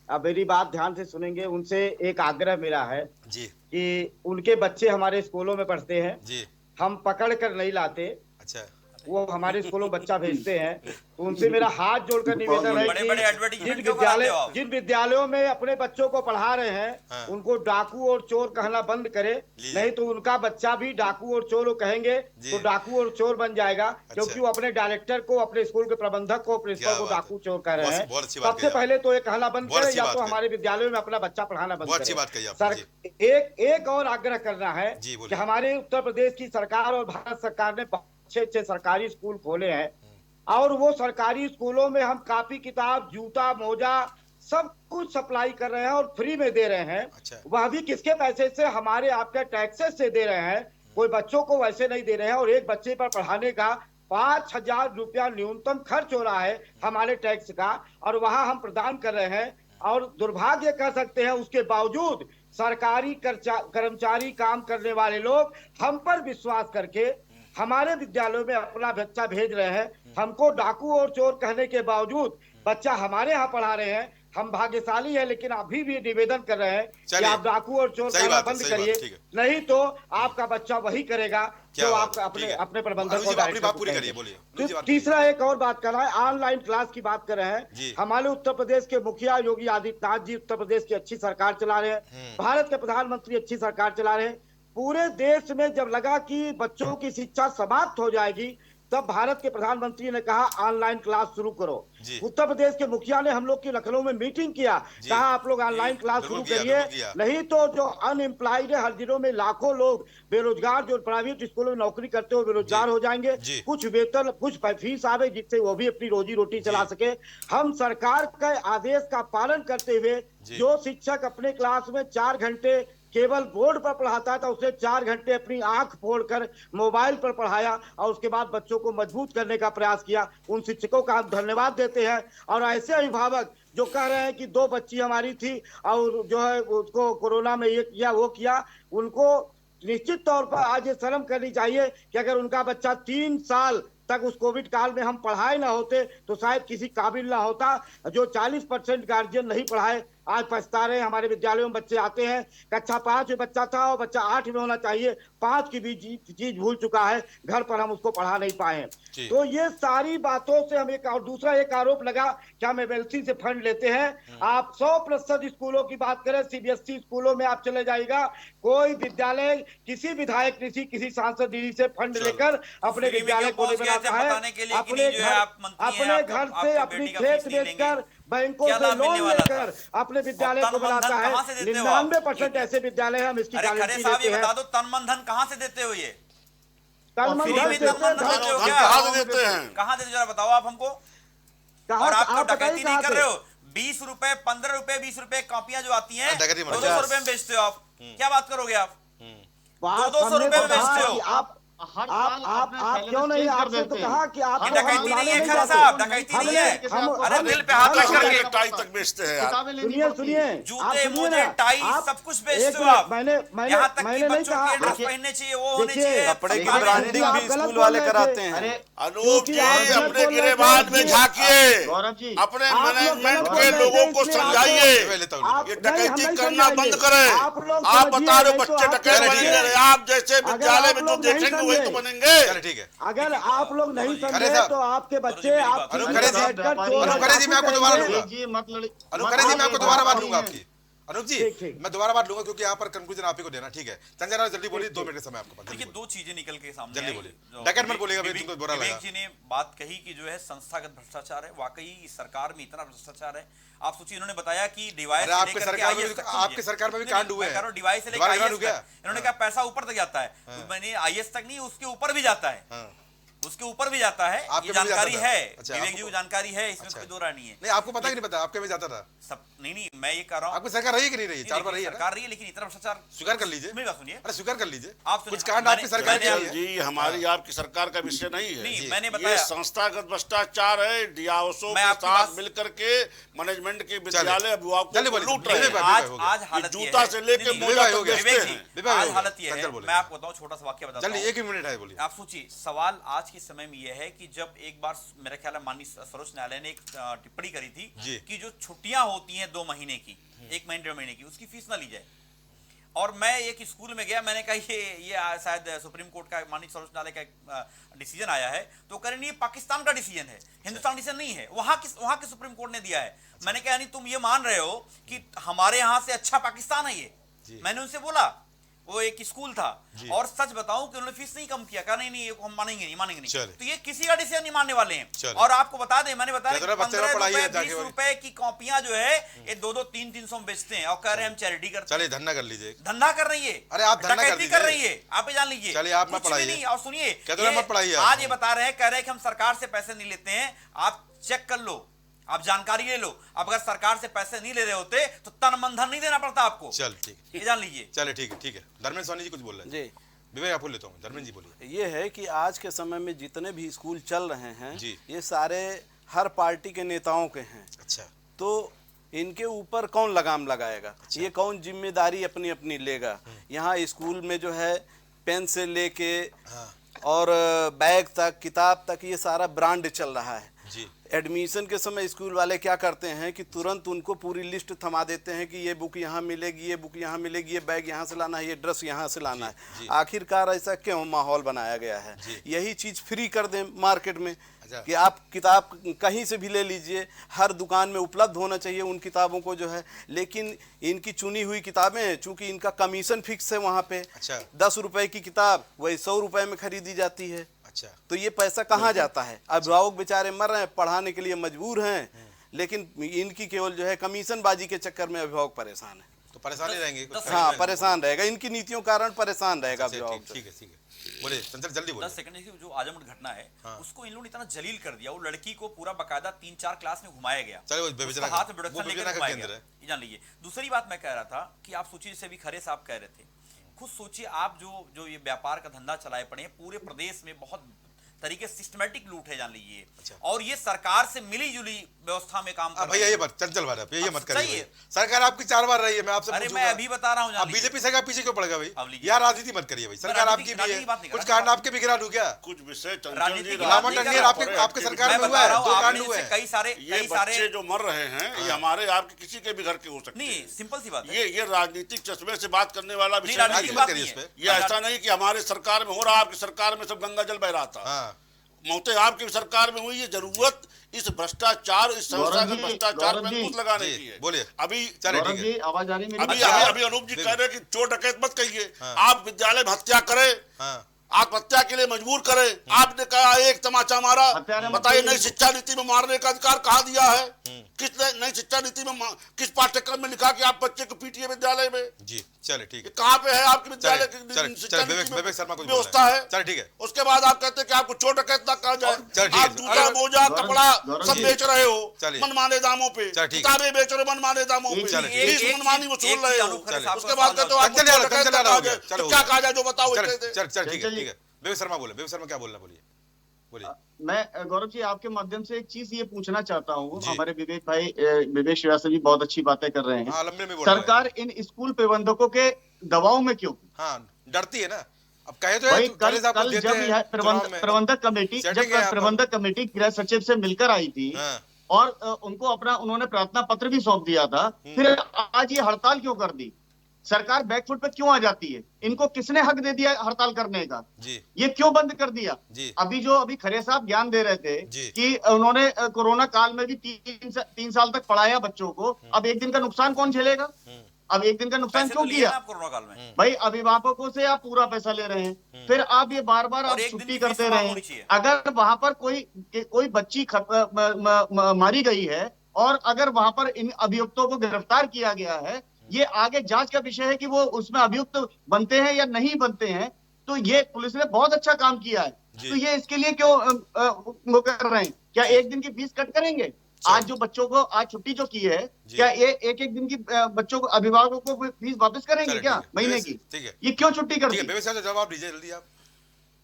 अब मेरी बात ध्यान से सुनेंगे, उनसे एक आग्रह मेरा है जी कि उनके बच्चे हमारे स्कूलों में पढ़ते हैं जी, हम पकड़ कर नहीं लाते। अच्छा, वो हमारे स्कूलों में बच्चा भेजते हैं, तो उनसे मेरा हाथ जोड़कर निवेदन है कि जिन विद्यालयों में अपने बच्चों को पढ़ा रहे हैं उनको डाकू और चोर कहना बंद करे, नहीं तो उनका बच्चा भी डाकू और चोर कहेंगे तो डाकू और चोर बन जाएगा। क्योंकि वो अपने डायरेक्टर को, अपने स्कूल के प्रबंधक को, प्रिंसिपल को डाकू चोर कह रहे हैं। सबसे पहले तो ये कहना बंद करे, या तो हमारे विद्यालयों में अपना बच्चा पढ़ाना बंद करे। सर, एक और आग्रह करना है कि हमारे उत्तर प्रदेश की सरकार और भारत सरकार ने अच्छे सरकारी स्कूल खोले हैं, और वो सरकारी स्कूलों में हम कॉपी किताब, जूता, मोजा सब कुछ सप्लाई कर रहे हैं और फ्री में दे रहे हैं। अच्छा। वह भी किसके पैसे से? हमारे आपके टैक्सेस से दे रहे हैं, कोई बच्चों को वैसे नहीं दे रहे हैं। और एक बच्चे पर पढ़ाने का 5,000 रुपया न्यूनतम खर्च हो रहा है हमारे टैक्स का, और वहां हम प्रदान कर रहे हैं। और दुर्भाग्य कह सकते हैं, उसके बावजूद सरकारी कर्मचारी, काम करने वाले लोग हम पर विश्वास करके हमारे विद्यालयों में अपना बच्चा भेज रहे हैं। हमको डाकू और चोर कहने के बावजूद बच्चा हमारे यहाँ पढ़ा रहे हैं। हम भाग्यशाली हैं, लेकिन अभी भी निवेदन कर रहे हैं कि आप डाकू और चोर कहना बंद करिए, नहीं तो आपका बच्चा वही करेगा जो आप अपने प्रबंधक को पूरी करिए। बोलिए। तीसरा एक और बात कर रहा है, ऑनलाइन क्लास की बात कर रहे हैं। हमारे उत्तर प्रदेश के मुखिया योगी आदित्यनाथ जी उत्तर प्रदेश की अच्छी सरकार चला रहे हैं, भारत के प्रधानमंत्री अच्छी सरकार चला रहे हैं। पूरे देश में जब लगा कि बच्चों की शिक्षा समाप्त हो जाएगी, तब भारत के प्रधानमंत्री ने कहा ऑनलाइन क्लास शुरू करो। उत्तर प्रदेश के मुखिया ने हम लोग की लखनऊ में मीटिंग किया, कहा आप लोग ऑनलाइन क्लास शुरू करिए, नहीं तो जो अनएम्प्लॉयड है, हर जिलों में लाखों लोग बेरोजगार, जो प्राइवेट स्कूलों में नौकरी करते हो बेरोजगार हो जाएंगे। कुछ वेतन, कुछ फीस आवे जिससे वो भी अपनी रोजी रोटी चला सके। हम सरकार के आदेश का पालन करते हुए, जो शिक्षक अपने क्लास में 4 घंटे केवल बोर्ड पर पढ़ाता था, उसने 4 घंटे अपनी आंख फोड़कर मोबाइल पर पढ़ाया और उसके बाद बच्चों को मजबूत करने का प्रयास किया। उन शिक्षकों का हम धन्यवाद देते हैं। और ऐसे अभिभावक जो कह रहे हैं कि 2 बच्ची हमारी थी और जो है उसको कोरोना में ये किया वो किया, उनको निश्चित तौर पर आज ये शर्म करनी चाहिए कि अगर उनका बच्चा 3 साल तक उस कोविड काल में हम पढ़ाए ना होते तो शायद किसी काबिल ना होता। जो 40% गार्जियन नहीं पढ़ाए आज पछता रहे हैं। हमारे विद्यालयों में बच्चे आते हैं, कक्षा 5 में बच्चा था और बच्चा 8 में होना चाहिए, 5 की भी चीज भूल चुका है, घर पर हम उसको पढ़ा नहीं पाए। तो ये सारी बातों से हम एक, और दूसरा एक आरोप लगा कि हम एमएलसी से फंड लेते हैं। आप 100% स्कूलों की बात करें, सीबीएसई स्कूलों में आप चले जाइएगा, कोई विद्यालय किसी विधायक, किसी सांसद दीदी से फंड लेकर अपने विद्यालय को नहीं बनाता है। अपने घर से, अपनी खेत बेचकर, बैंकों से लोन लेकर अपने विद्यालय को बनाता है। 99% ऐसे विद्यालय हम इसकी गारंटी देते हैं। बता दो, तन मन धन कहां से देते हो? ये कल फ्री मंगल में से तन मन धन देते हो हम क्या? कहाँ से देते हैं? कहाँ देते हो जरा बताओ आप हमको। कहाँ और आप तो आप बताइए डकैती नहीं कहाँ कर से? रहे हो। 20 रुपए 15 रुपए 20 रुपए कॉपियां जो आती हैं डकैती मत 200 रुपए में बेचते हो आप। क्या बात करोगे आप? बात 200 हमने रुपए तो में कहा बेचते हो। कि आप हर साल आप अपने क्यों नहीं चैलेंज आपसे चेंज तो कर कहा देते कि हैं। आप ये लोग डकैती बुलाने नहीं है नहीं खैर जाते। साहब, डकैती नहीं है। हम- अरे दिल पे हाथ रख कहाँ करके से टाई तक बेचते हैं यार? किताबें लेनी सुनिए पड़ती सुनिए हैं। आप जूते सुनिए मोजे ना, टाई आप सब कुछ एक बेचते हो मिनट, आप। यहाँ तक कि मैंने नहीं बच्चों कहा के ड्रेस देखिए, पहनने चाहिए, वो होने देखिए, चाहिए। कपड़े की आप ब्रांडिंग गलत भी बोल स्कूल रहे वाले थे। कराते हैं। अरे अनूप जी आप गलत अपने बोल रहे थे, गिरेबान में इसलिए- झांकिए, गौरव जी अपने आप लोग मैनेजमेंट गलत के बोल रहे लोगों थे, को इसलिए समझाइए। आप ये नहीं, डकैती हमें करना समझाइए। बंद करें। आप लोग आप बता रहे हो समझिए, बच्चे नहीं तो डकैत आप बनेंगे, समझिए। आप जैसे अगर विद्यालय आप में जो लोग नहीं देखेंगे वही तो समझे। बनेंगे। चलो ठीक है। अगर आप लोग नहीं खरे समझे साहब। तो आपके बच्चे मेरी आप बात अनु ठीक खरे से जी, बैठकर चोर अनु और खरे जी, मैं डाकू आपको दोबारा कहेंगे। लूंगा। जी मत लड़िए। अनु खरे जी मैं आपको दोबारा बात लूंगा आपकी। अनूप जी ठीक। मैं दोबारा बात लूंगा क्योंकि यहाँ पर कंक्लूजन आप ही को देना, ठीक है? चंद्रा जल्दी बोलिए, 2 मिनट का समय आपके पास। देखिए दो चीजें निकल के सामने जल्दी आई। बोलिए। जो डकैत मत विवेक- बोलिएगा भाई, विवेक- तुमको बुरा विवेक लगा। जी ने बात कही कि जो है संस्थागत भ्रष्टाचार है। वाकई इस सरकार में इतना भ्रष्टाचार है। आप सोचिए, इन्होंने बताया कि डिवाइस अरे आपके सरकार में भी- आपके सरकार में भी कांड हुए हैं। डिवाइस से लेकर दोबारा कांड IAS हो गया। तक। इन्होंने कहा पैसा ऊपर तक जाता है। तो मैंने IAS तक नहीं, उसके ऊपर भी जाता है। उसके ऊपर भी जाता है। आपके ये में भी जाता जानकारी था? है, अच्छा, विवेक आपको- जी को जानकारी है, इसमें अच्छा। कोई दो राय नहीं है। नहीं आपको पता कि नहीं पता? आपके में जाता था? सब नहीं, मैं ये कह रहा हूँ आपकी सरकार रही कि नहीं रही? 4 बार रही है ना? सरकार रही है, लेकिन इतना भ्रष्टाचार स्वीकार कर लीजिए। मेरी बात सुनिए। अरे स्वीकार कर लीजिए। आप कुछ सुनिए, कांड आपकी सरकार की मैंने- रही है। जी हमारी आपकी सरकार का विषय नहीं है। नहीं, मैंने ये बताया। संस्थागत भ्रष्टाचार है। डीआईओ मैं के आपकी साथ बात- मिलकर के मैनेजमेंट के विद्यालय अभिभावकों चलिए को बोलिए, लूट रहे विवेक हैं। भाई, आज हो गया। आज हालत ये जूता है। से लेके नहीं, नहीं, मोजा हो तक गया। बेचते विवेक जी, हैं। विवेक आज हो हालत गया। ये है। चंचल बोलिए। मैं आपको बताऊं, छोटा सा वाक्य बताता जल्दी हूं। 1 मिनट है, बोलिए। आप सोचिए, सवाल आज के समय में यह है कि जब एक बार मेरा ख्याल है माननीय सर्वोच्च न्यायालय ने एक टिप्पणी करी थी जी। कि जो छुट्टियां होती हैं 2 महीने की, 1 महीने 1.5 महीने की, उसकी फीस ना ली जाए। और मैं एक स्कूल में गया, मैंने कहा ये शायद सुप्रीम कोर्ट का माननीय सर्वोच्च न्यायालय का डिसीजन आया है। तो कह रहे नहीं, ये पाकिस्तान का डिसीजन है, हिंदुस्तान डिसीजन नहीं है, वहां के सुप्रीम कोर्ट ने दिया है। मैंने कहा नहीं, तुम ये मान रहे हो कि हमारे यहां से अच्छा पाकिस्तान है ये? मैंने उनसे बोला, वो एक स्कूल था, और सच बताऊं कि उन्होंने फीस नहीं कम किया। कहा नहीं ये हम मानेंगे नहीं। तो ये किसी का डिसीजन नहीं मानने वाले हैं। और आपको बता दें, मैंने बताया 15 रुपए 20 रुपए की कॉपियां जो है ये 2-2 300 में बेचते हैं और कह रहे हैं हम चैरिटी करते हैं। चलिए धंधा कर लीजिए। धंधा कर रही है। अरे आप धंधा कर डकैती दीजिए। कर रही है, आप ये जान लीजिए। चलिए आप मत कुछ भी पढ़ाइए। नहीं। और सुनिए, कहते हैं मत पढ़ाइए आप। आज ये बता रहे हैं, कह रहे हैं कि हम सरकार से पैसे नहीं लेते हैं। आप चेक कर लो, आप जानकारी ले लो। अब अगर सरकार से पैसे नहीं ले रहे होते तो तन मन धन नहीं देना पड़ता आपको। चल ठीक है, ये जान लीजिए। चलिए ठीक है। धर्मेंद्र सोनी जी कुछ बोल रहे हैं। जी, विवेक आपको लेता हूँ। धर्मेंद्र जी बोलिए। ये है कि आज के समय में जितने भी स्कूल चल रहे हैं जी। ये सारे हर पार्टी के नेताओं के हैं। अच्छा। तो इनके ऊपर कौन लगाम लगाएगा? ये कौन जिम्मेदारी अपनी अपनी लेगा? यहाँ स्कूल में जो है पेन से लेके और बैग तक, किताब तक, ये सारा ब्रांड चल रहा है जी। एडमिशन के समय स्कूल वाले क्या करते हैं कि तुरंत उनको पूरी लिस्ट थमा देते हैं कि ये बुक यहाँ मिलेगी, ये बुक यहाँ मिलेगी, ये बैग यहाँ से लाना है, ये ड्रेस यहाँ से लाना है। आखिरकार ऐसा क्यों माहौल बनाया गया है? यही चीज़ फ्री कर दें मार्केट में कि आप किताब कहीं से भी ले लीजिए, हर दुकान में उपलब्ध होना चाहिए उन किताबों को जो है। लेकिन इनकी चुनी हुई किताबें हैं, चूंकि इनका कमीशन फिक्स है वहाँ पे। अच्छा। 10 रुपए की किताब वही 100 रुपए में खरीदी जाती है। अच्छा। तो ये पैसा कहाँ जाता है? अभिभावक बेचारे मर रहे हैं, पढ़ाने के लिए मजबूर हैं, लेकिन इनकी केवल जो है कमीशन बाजी के चक्कर में अभिभावक परेशान है। तो परेशान ही रहेंगे। हाँ, परेशान रहेगा, इनकी नीतियों कारण परेशान रहेगा अभिभावक। ठीक है। बोलिए चंचल, जल्दी बोलिए। 10 सेकंड की जो आजमगढ़ घटना है, उसको इन लोगों ने इतना जलील कर दिया। वो लड़की को पूरा बकायदा 3-4 क्लास में घुमाया गया। चलो, वो बेबीचना उसका हाथ में प्रोडक्शन वो लेकर बेबीचना का घुमाया केंद्र गया। है। ये जान लीजिए। दूसरी बात मैं कह रहा था कि आप सोचिए, जैसे अभी खरे साहब कह रहे थे, खुद सोचिए आप जो ये व्यापार का धंधा चलाए पड़े हैं, पूरे प्रदेश में बहुत तरीके सिस्टमैटिक लूट है, जान लीजिए। अच्छा। और ये सरकार से मिली जुली व्यवस्था में काम कर रही भैया है। ये मत चंचल भाई, ये मत सही करिए। है। सरकार आपकी 4 बार रही है, मैं आपसे अरे पूछूंगा। मैं अभी बता रहा हूँ, जान अब लीजिए। बीजेपी सरकार पीछे क्यों पड़ गया अब भाई? लीजिए। यार राजनीति मत करिए भाई, सरकार आपकी भी है। कुछ कांड आपके भी गिरा लू क्या? कुछ विषय चंचल राजनीति जी की बात रावण नहीं कर टंडियर रहा आपके हूं। आपके सरकार मैं में हुआ बता है, रहा हूं, 2 आपने कांड हुए जैसे हैं। कई सारे ये बच्चे जो मर रहे हैं ये हमारे आपके किसी के भी घर के हो सकते नहीं, हैं। सिंपल सी बात है। ये राजनीतिक चश्मे से बात करने वाला नहीं, विषय राजनीतिक नहीं बात है। नहीं इस पे। है। ये ऐसा नहीं कि हमारे सरकार में हो रहा, आपकी सरकार में सब गंगा जल बह रहा था। हाँ। मौतें आपकी सरकार में हुई। ये जरूरत इस भ्रष्टाचार, इस संस्थागत भ्रष्टाचार पे अंकुश लगाने की है। बोलिए। अभी चलिए ठीक है। आवाज आ रही है मेरी? अभी अभी अभी अनूप जी कह रहे हैं कि चोर डकैत मत कहिए, आप विद्यालय में हत्या करें, आत्महत्या के लिए मजबूर करें। आपने कहा एक तमाचा मारा, बताइए नई शिक्षा नीति में मारने का अधिकार कहाँ दिया है? किस नई शिक्षा नीति में किस पाठ्यक्रम में लिखा कि आप बच्चे को पीटिए विद्यालय में? जी चले ठीक है, कहाँ पे है आपके विद्यालय की व्यवस्था है? चल ठीक है। उसके बाद आप कहते हैं कि आपको चोट डकैत ना कहा जाए। आप जूता मोजा कपड़ा सब बेच रहे हो मनमाने दामों पे, किताबें बेच रहे हो मनमाने दामों पे, फीस मनमानी वसूल रहे हो। उसके बाद कहते हो क्या कहा जाए जो बताओ। चल ठीक है। बेबी शर्मा बोले, बेबी शर्मा क्या बोलना, बोलिए। मैं गौरव जी आपके माध्यम से एक चीज ये पूछना चाहता हूँ। हमारे विवेक भाई विवेक श्रीवास्तव जी बहुत अच्छी बातें कर रहे हैं। सरकार इन स्कूल प्रबंधकों के दबाव में क्यों? हाँ, डरती है ना। अब कहे तो भाई कल जब प्रबंधक कमेटी गृह सचिव से मिलकर आई थी और उनको उन्होंने प्रार्थना पत्र भी सौंप दिया था, फिर आज ये हड़ताल क्यों कर दी? सरकार बैकफुट पे क्यों आ जाती है? इनको किसने हक दे दिया हड़ताल करने का? ये क्यों बंद कर दिया? अभी खरे साहब ज्ञान दे रहे थे कि उन्होंने कोरोना काल में भी 3 साल तक पढ़ाया बच्चों को, अब एक दिन का नुकसान कौन झेलेगा? अब एक दिन का नुकसान क्यों किया? कोरोना काल में भाई अभिभावकों से आप पूरा पैसा ले रहे हैं, फिर आप ये बार बार आप छुट्टी करते रहे। अगर वहां पर कोई बच्ची मारी गई है और अगर वहां पर इन अभियुक्तों को गिरफ्तार किया गया है, ये आगे जांच का विषय है कि वो उसमें अभियुक्त बनते हैं या नहीं बनते हैं। तो ये पुलिस ने बहुत अच्छा काम किया है, तो ये इसके लिए क्यों वो कर रहे हैं? क्या एक दिन की फीस कट करेंगे? आज जो बच्चों को आज छुट्टी जो की है, क्या ये एक दिन की बच्चों को अभिभावकों को फीस वापस करेंगे क्या महीने की? ये क्यों छुट्टी करते हैं? जवाब दीजिए जल्दी आप।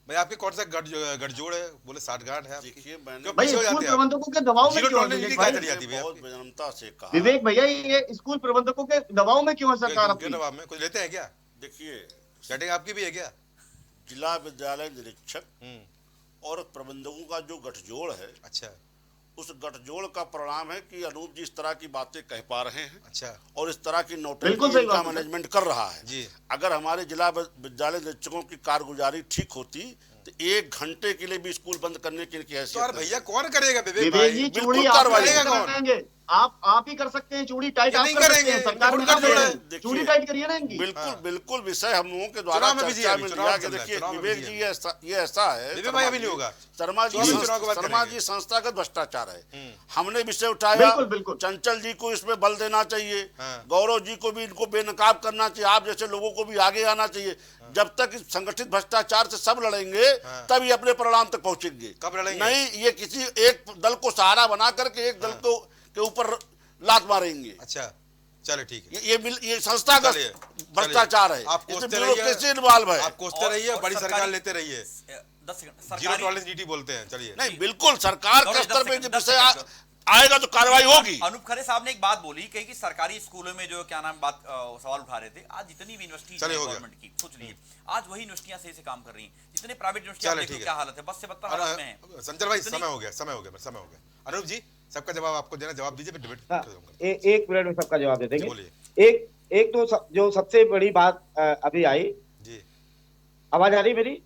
भाई आपके कौन सा गठजोड़ है? बोले 60 गांठ है आपकी। भाई स्कूल प्रबंधकों के दबाव में क्यों? विवेक भैया ये स्कूल प्रबंधकों के दबाव में क्यों है सरकार? दबाव में कुछ लेते हैं क्या? देखिए सेटिंग आपकी भी है क्या? जिला विद्यालय निरीक्षक और प्रबंधकों का जो गठजोड़ है, अच्छा, उस गठजोड़ का परिणाम है कि अनूप जी इस तरह की बातें कह पा रहे हैं। अच्छा, और इस तरह की नौटंकी का मैनेजमेंट कर रहा है जी। अगर हमारे जिला विद्यालय निरीक्षकों की कारगुजारी ठीक होती तो 1 घंटे के लिए भी स्कूल बंद करने की हैसियत। भैया कौन करेगा? चूड़ी आप ही कर सकते हैं, चूड़ी टाइट आप कर सकते हैं, सरकार चूड़ी टाइट करिए ना इनकी। बिल्कुल विषय हम लोगों के द्वारा चर्चा में लिया कि देखिए विवेक जी ये ऐसा है, शर्मा जी संस्थागत भ्रष्टाचार है। हमने विषय उठाया, चंचल जी को इसमें बल देना चाहिए, गौरव जी को भी इनको बेनकाब करना चाहिए, आप जैसे लोगों को भी आगे आना चाहिए। जब तक संगठित भ्रष्टाचार से सब लड़ेंगे तब ये अपने परिणाम तक पहुंचेंगे। कब लड़ेंगे? नहीं, ये किसी एक दल को सहारा बना करके एक दल को के ऊपर लात मारेंगे। अच्छा चलो ठीक है। ये संस्थागत भ्रष्टाचार है, आप कोसते रहिए, बड़ी सरकार लेते रहिए। 10 सेकंड। जीरो टॉलरेंस नीति बोलते हैं। चलिए नहीं, बिल्कुल सरकार के स्तर पे जब विषय आएगा तो कार्रवाई होगी। अनूप खरे साहब ने एक बात बोली कि सरकारी स्कूलों में जो क्या नाम बात सवाल उठा रहे थे, आज जितनी भी यूनिवर्सिटी गवर्नमेंट की सोच लीजिए, आज वही यूनिवर्सिटियां सही से काम कर रही हैं। जितने प्राइवेट यूनिवर्सिटी क्या हालत है, बस से बदतर हालत में है। संजय भाई समय हो गया। अनूप जी सबका जवाब आपको देना, जवाब दीजिए, फिर डिबेट। 1 मिनट में सबका जवाब दे देंगे। एक तो जो सबसे बड़ी बात अभी आई जी, आवाज आ रही मेरी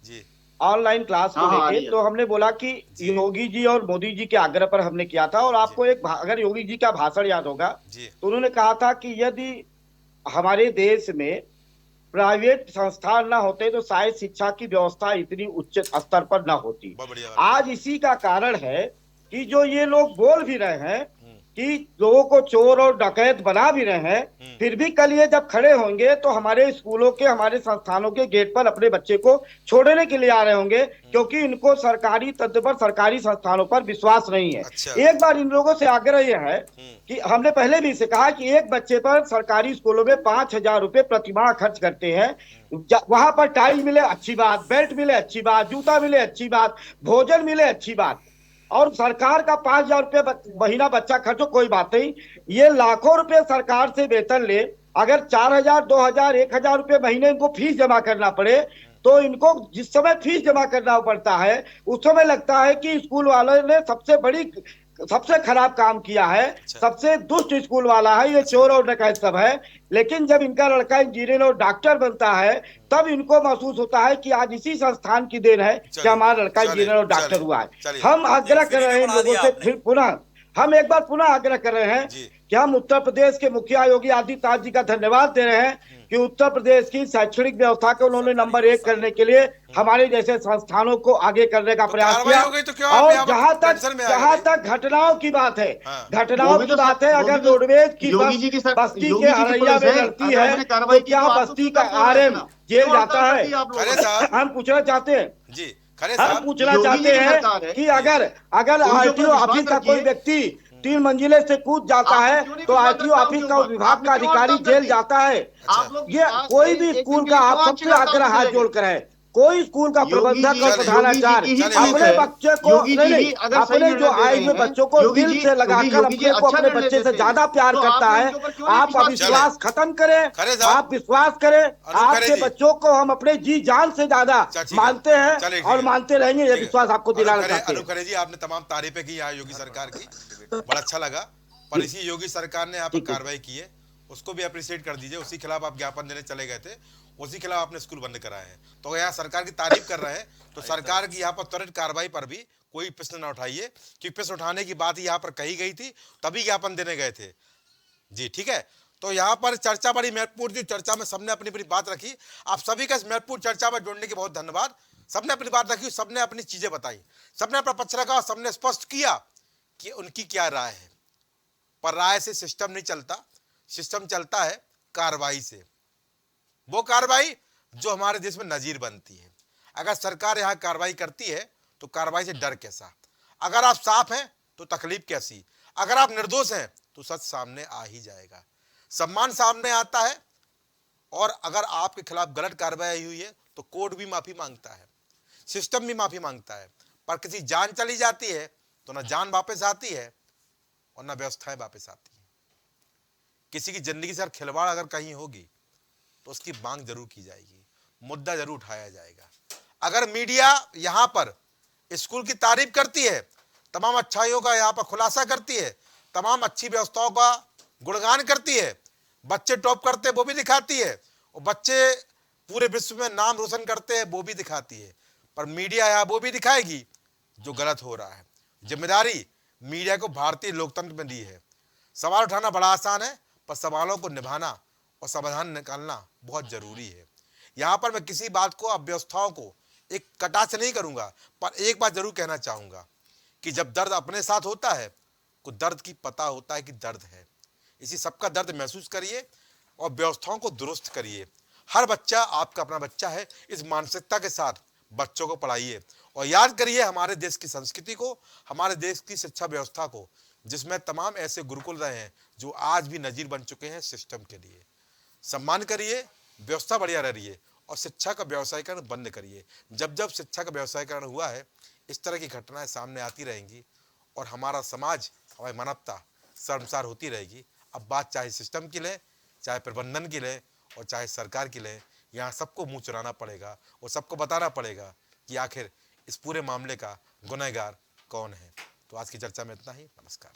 जी? ऑनलाइन क्लास को लेके तो हमने बोला कि योगी जी और मोदी जी के आग्रह पर हमने किया था। और आपको अगर योगी जी का भाषण याद होगा तो उन्होंने कहा था कि यदि हमारे देश में प्राइवेट संस्थान ना होते तो शायद शिक्षा की व्यवस्था इतनी उच्च स्तर पर ना होती। आज इसी का कारण है कि जो ये लोग बोल भी रहे हैं कि लोगों को चोर और डकैत बना भी रहे हैं, फिर भी कल ये जब खड़े होंगे तो हमारे स्कूलों के, हमारे संस्थानों के गेट पर अपने बच्चे को छोड़ने के लिए आ रहे होंगे, क्योंकि इनको सरकारी तंत्र पर, सरकारी संस्थानों पर विश्वास नहीं है। अच्छा। एक बार इन लोगों से आग्रह यह है कि हमने पहले भी इसे कहा कि एक बच्चे पर सरकारी स्कूलों में 5,000 रुपए प्रतिमाह खर्च करते हैं। वहां पर टाई मिले अच्छी बात, बेल्ट मिले अच्छी बात, जूता मिले अच्छी बात, भोजन मिले अच्छी बात, और सरकार का 5,000 रुपये महीना बच्चा खर्चो कोई बात नहीं। ये लाखों रुपए सरकार से वेतन ले, अगर 4,000, 2,000, 1,000 रुपये महीने इनको फीस जमा करना पड़े तो इनको जिस समय फीस जमा करना पड़ता है उस समय लगता है कि स्कूल वालों ने सबसे खराब काम किया है, सबसे दुष्ट स्कूल वाला है, ये चोर और डकैत सब है। लेकिन जब इनका लड़का इंजीनियर और डॉक्टर बनता है तब इनको महसूस होता है कि आज इसी संस्थान की देन है कि हमारा लड़का इंजीनियर और डॉक्टर हुआ है। हम आग्रह कर रहे हैं लोगों से, फिर पुनः हम एक बार पुनः आग्रह कर रहे हैं कि हम उत्तर प्रदेश के मुखिया योगी आदित्यनाथ जी का धन्यवाद दे रहे हैं कि उत्तर प्रदेश की शैक्षणिक व्यवस्था को उन्होंने नंबर 1 करने के लिए हमारे जैसे संस्थानों को आगे करने का प्रयास किया। और जहां तक घटनाओं की बात है, घटनाओं की बात है, अगर रोडवेज की बस बस्ती के हरैया में लड़ती है तो क्या बस्ती का RM जेल जाता है? हम पूछना चाहते हैं हम पूछना चाहते हैं कि अगर RTO ऑफिस का कोई व्यक्ति 3 मंजिले से कूद जाता है तो RTO ऑफिस का विभाग का अधिकारी जेल जाता है। ये कोई भी स्कूल का आप सबसे आग्रह हाथ जोड़कर है, कोई स्कूल का प्रबंधक और प्रधानाचार्य अपने बच्चे को अपने जो आए हुए बच्चों को दिल से लगाकर अपने बच्चे से ज्यादा प्यार करता है। आप अविश्वास खत्म करें, आप विश्वास करें, आपके बच्चों को हम अपने जी जान से ज्यादा मानते हैं और मानते रहेंगे, ये विश्वास आपको दिलाना चाहते हैं। अनुखरे जी, आपने तमाम तारीफें की यहाँ योगी सरकार की, बड़ा अच्छा लगा, पर इसी योगी सरकार ने यहाँ पर कार्रवाई की है, उसको भी अप्रिशिएट कर दीजिए। उसी खिलाफ आप ज्ञापन देने चले गए थे, उसी खिलाफ आपने स्कूल बंद कराए हैं, तो यहाँ सरकार की तारीफ कर रहे हैं तो सरकार की यहाँ पर त्वरित कार्रवाई पर भी कोई प्रश्न न उठाइए, क्योंकि प्रश्न उठाने की बात यहाँ पर कही गई थी, तभी ज्ञापन देने गए थे जी। ठीक है, तो यहाँ पर चर्चा बड़ी महत्वपूर्ण थी, चर्चा में सबने अपनी अपनी बात रखी। आप सभी का इस महत्वपूर्ण चर्चा में जुड़ने के बहुत धन्यवाद। सबने अपनी बात रखी, सबने अपनी चीजें बताई, सबने अपना पक्ष रखा और सबने स्पष्ट किया कि उनकी क्या राय है। पर राय से सिस्टम नहीं चलता, सिस्टम चलता है कार्रवाई से, वो कार्रवाई जो हमारे देश में नजीर बनती है। अगर सरकार यहाँ कार्रवाई करती है तो कार्रवाई से डर कैसा? अगर आप साफ हैं तो तकलीफ कैसी? अगर आप निर्दोष हैं तो सच सामने आ ही जाएगा, सम्मान सामने आता है। और अगर आपके खिलाफ गलत कार्रवाई हुई है तो कोर्ट भी माफी मांगता है, सिस्टम भी माफी मांगता है। पर किसी जान चली जाती है तो ना जान वापस आती है और ना व्यवस्थाएं वापस आती है। किसी की जिंदगी से खिलवाड़ अगर कहीं होगी तो उसकी मांग जरूर की जाएगी, मुद्दा जरूर उठाया जाएगा। अगर मीडिया यहाँ पर स्कूल की तारीफ करती है, तमाम अच्छाइयों का यहाँ पर खुलासा करती है, तमाम अच्छी व्यवस्थाओं का गुणगान करती है, बच्चे टॉप करते हैं वो भी दिखाती है, और बच्चे पूरे विश्व में नाम रोशन करते हैं वो भी दिखाती है, पर मीडिया यहाँ वो भी दिखाएगी जो गलत हो रहा है। जिम्मेदारी मीडिया को भारतीय लोकतंत्र में दी है। सवाल उठाना बड़ा आसान है, पर सवालों को निभाना और समाधान निकालना बहुत जरूरी है। यहाँ पर मैं किसी बात को, अव्यवस्थाओं को एक कटाक्ष नहीं करूंगा, पर एक बात जरूर कहना चाहूंगा कि जब दर्द अपने साथ होता है तो दर्द की पता होता है कि दर्द है। इसी सबका दर्द महसूस करिए और व्यवस्थाओं को दुरुस्त करिए। हर बच्चा आपका अपना बच्चा है, इस मानसिकता के साथ बच्चों को पढ़ाइए और याद करिए हमारे देश की संस्कृति को, हमारे देश की शिक्षा व्यवस्था को, जिसमें तमाम ऐसे गुरुकुल रहे हैं जो आज भी नजीर बन चुके हैं सिस्टम के लिए। सम्मान करिए, व्यवस्था बढ़िया रही है और शिक्षा का व्यवसायीकरण बंद करिए। जब जब शिक्षा का व्यवसायीकरण हुआ है, इस तरह की घटनाएं सामने आती रहेंगी और हमारा समाज, हमारी मानवता शर्मसार होती रहेगी। अब बात चाहे सिस्टम की ले, चाहे प्रबंधन की ले और चाहे सरकार की ले, यहाँ सबको मुंह चुराना पड़ेगा और सबको बताना पड़ेगा कि आखिर इस पूरे मामले का गुनहगार कौन है। तो आज की चर्चा में इतना ही। नमस्कार।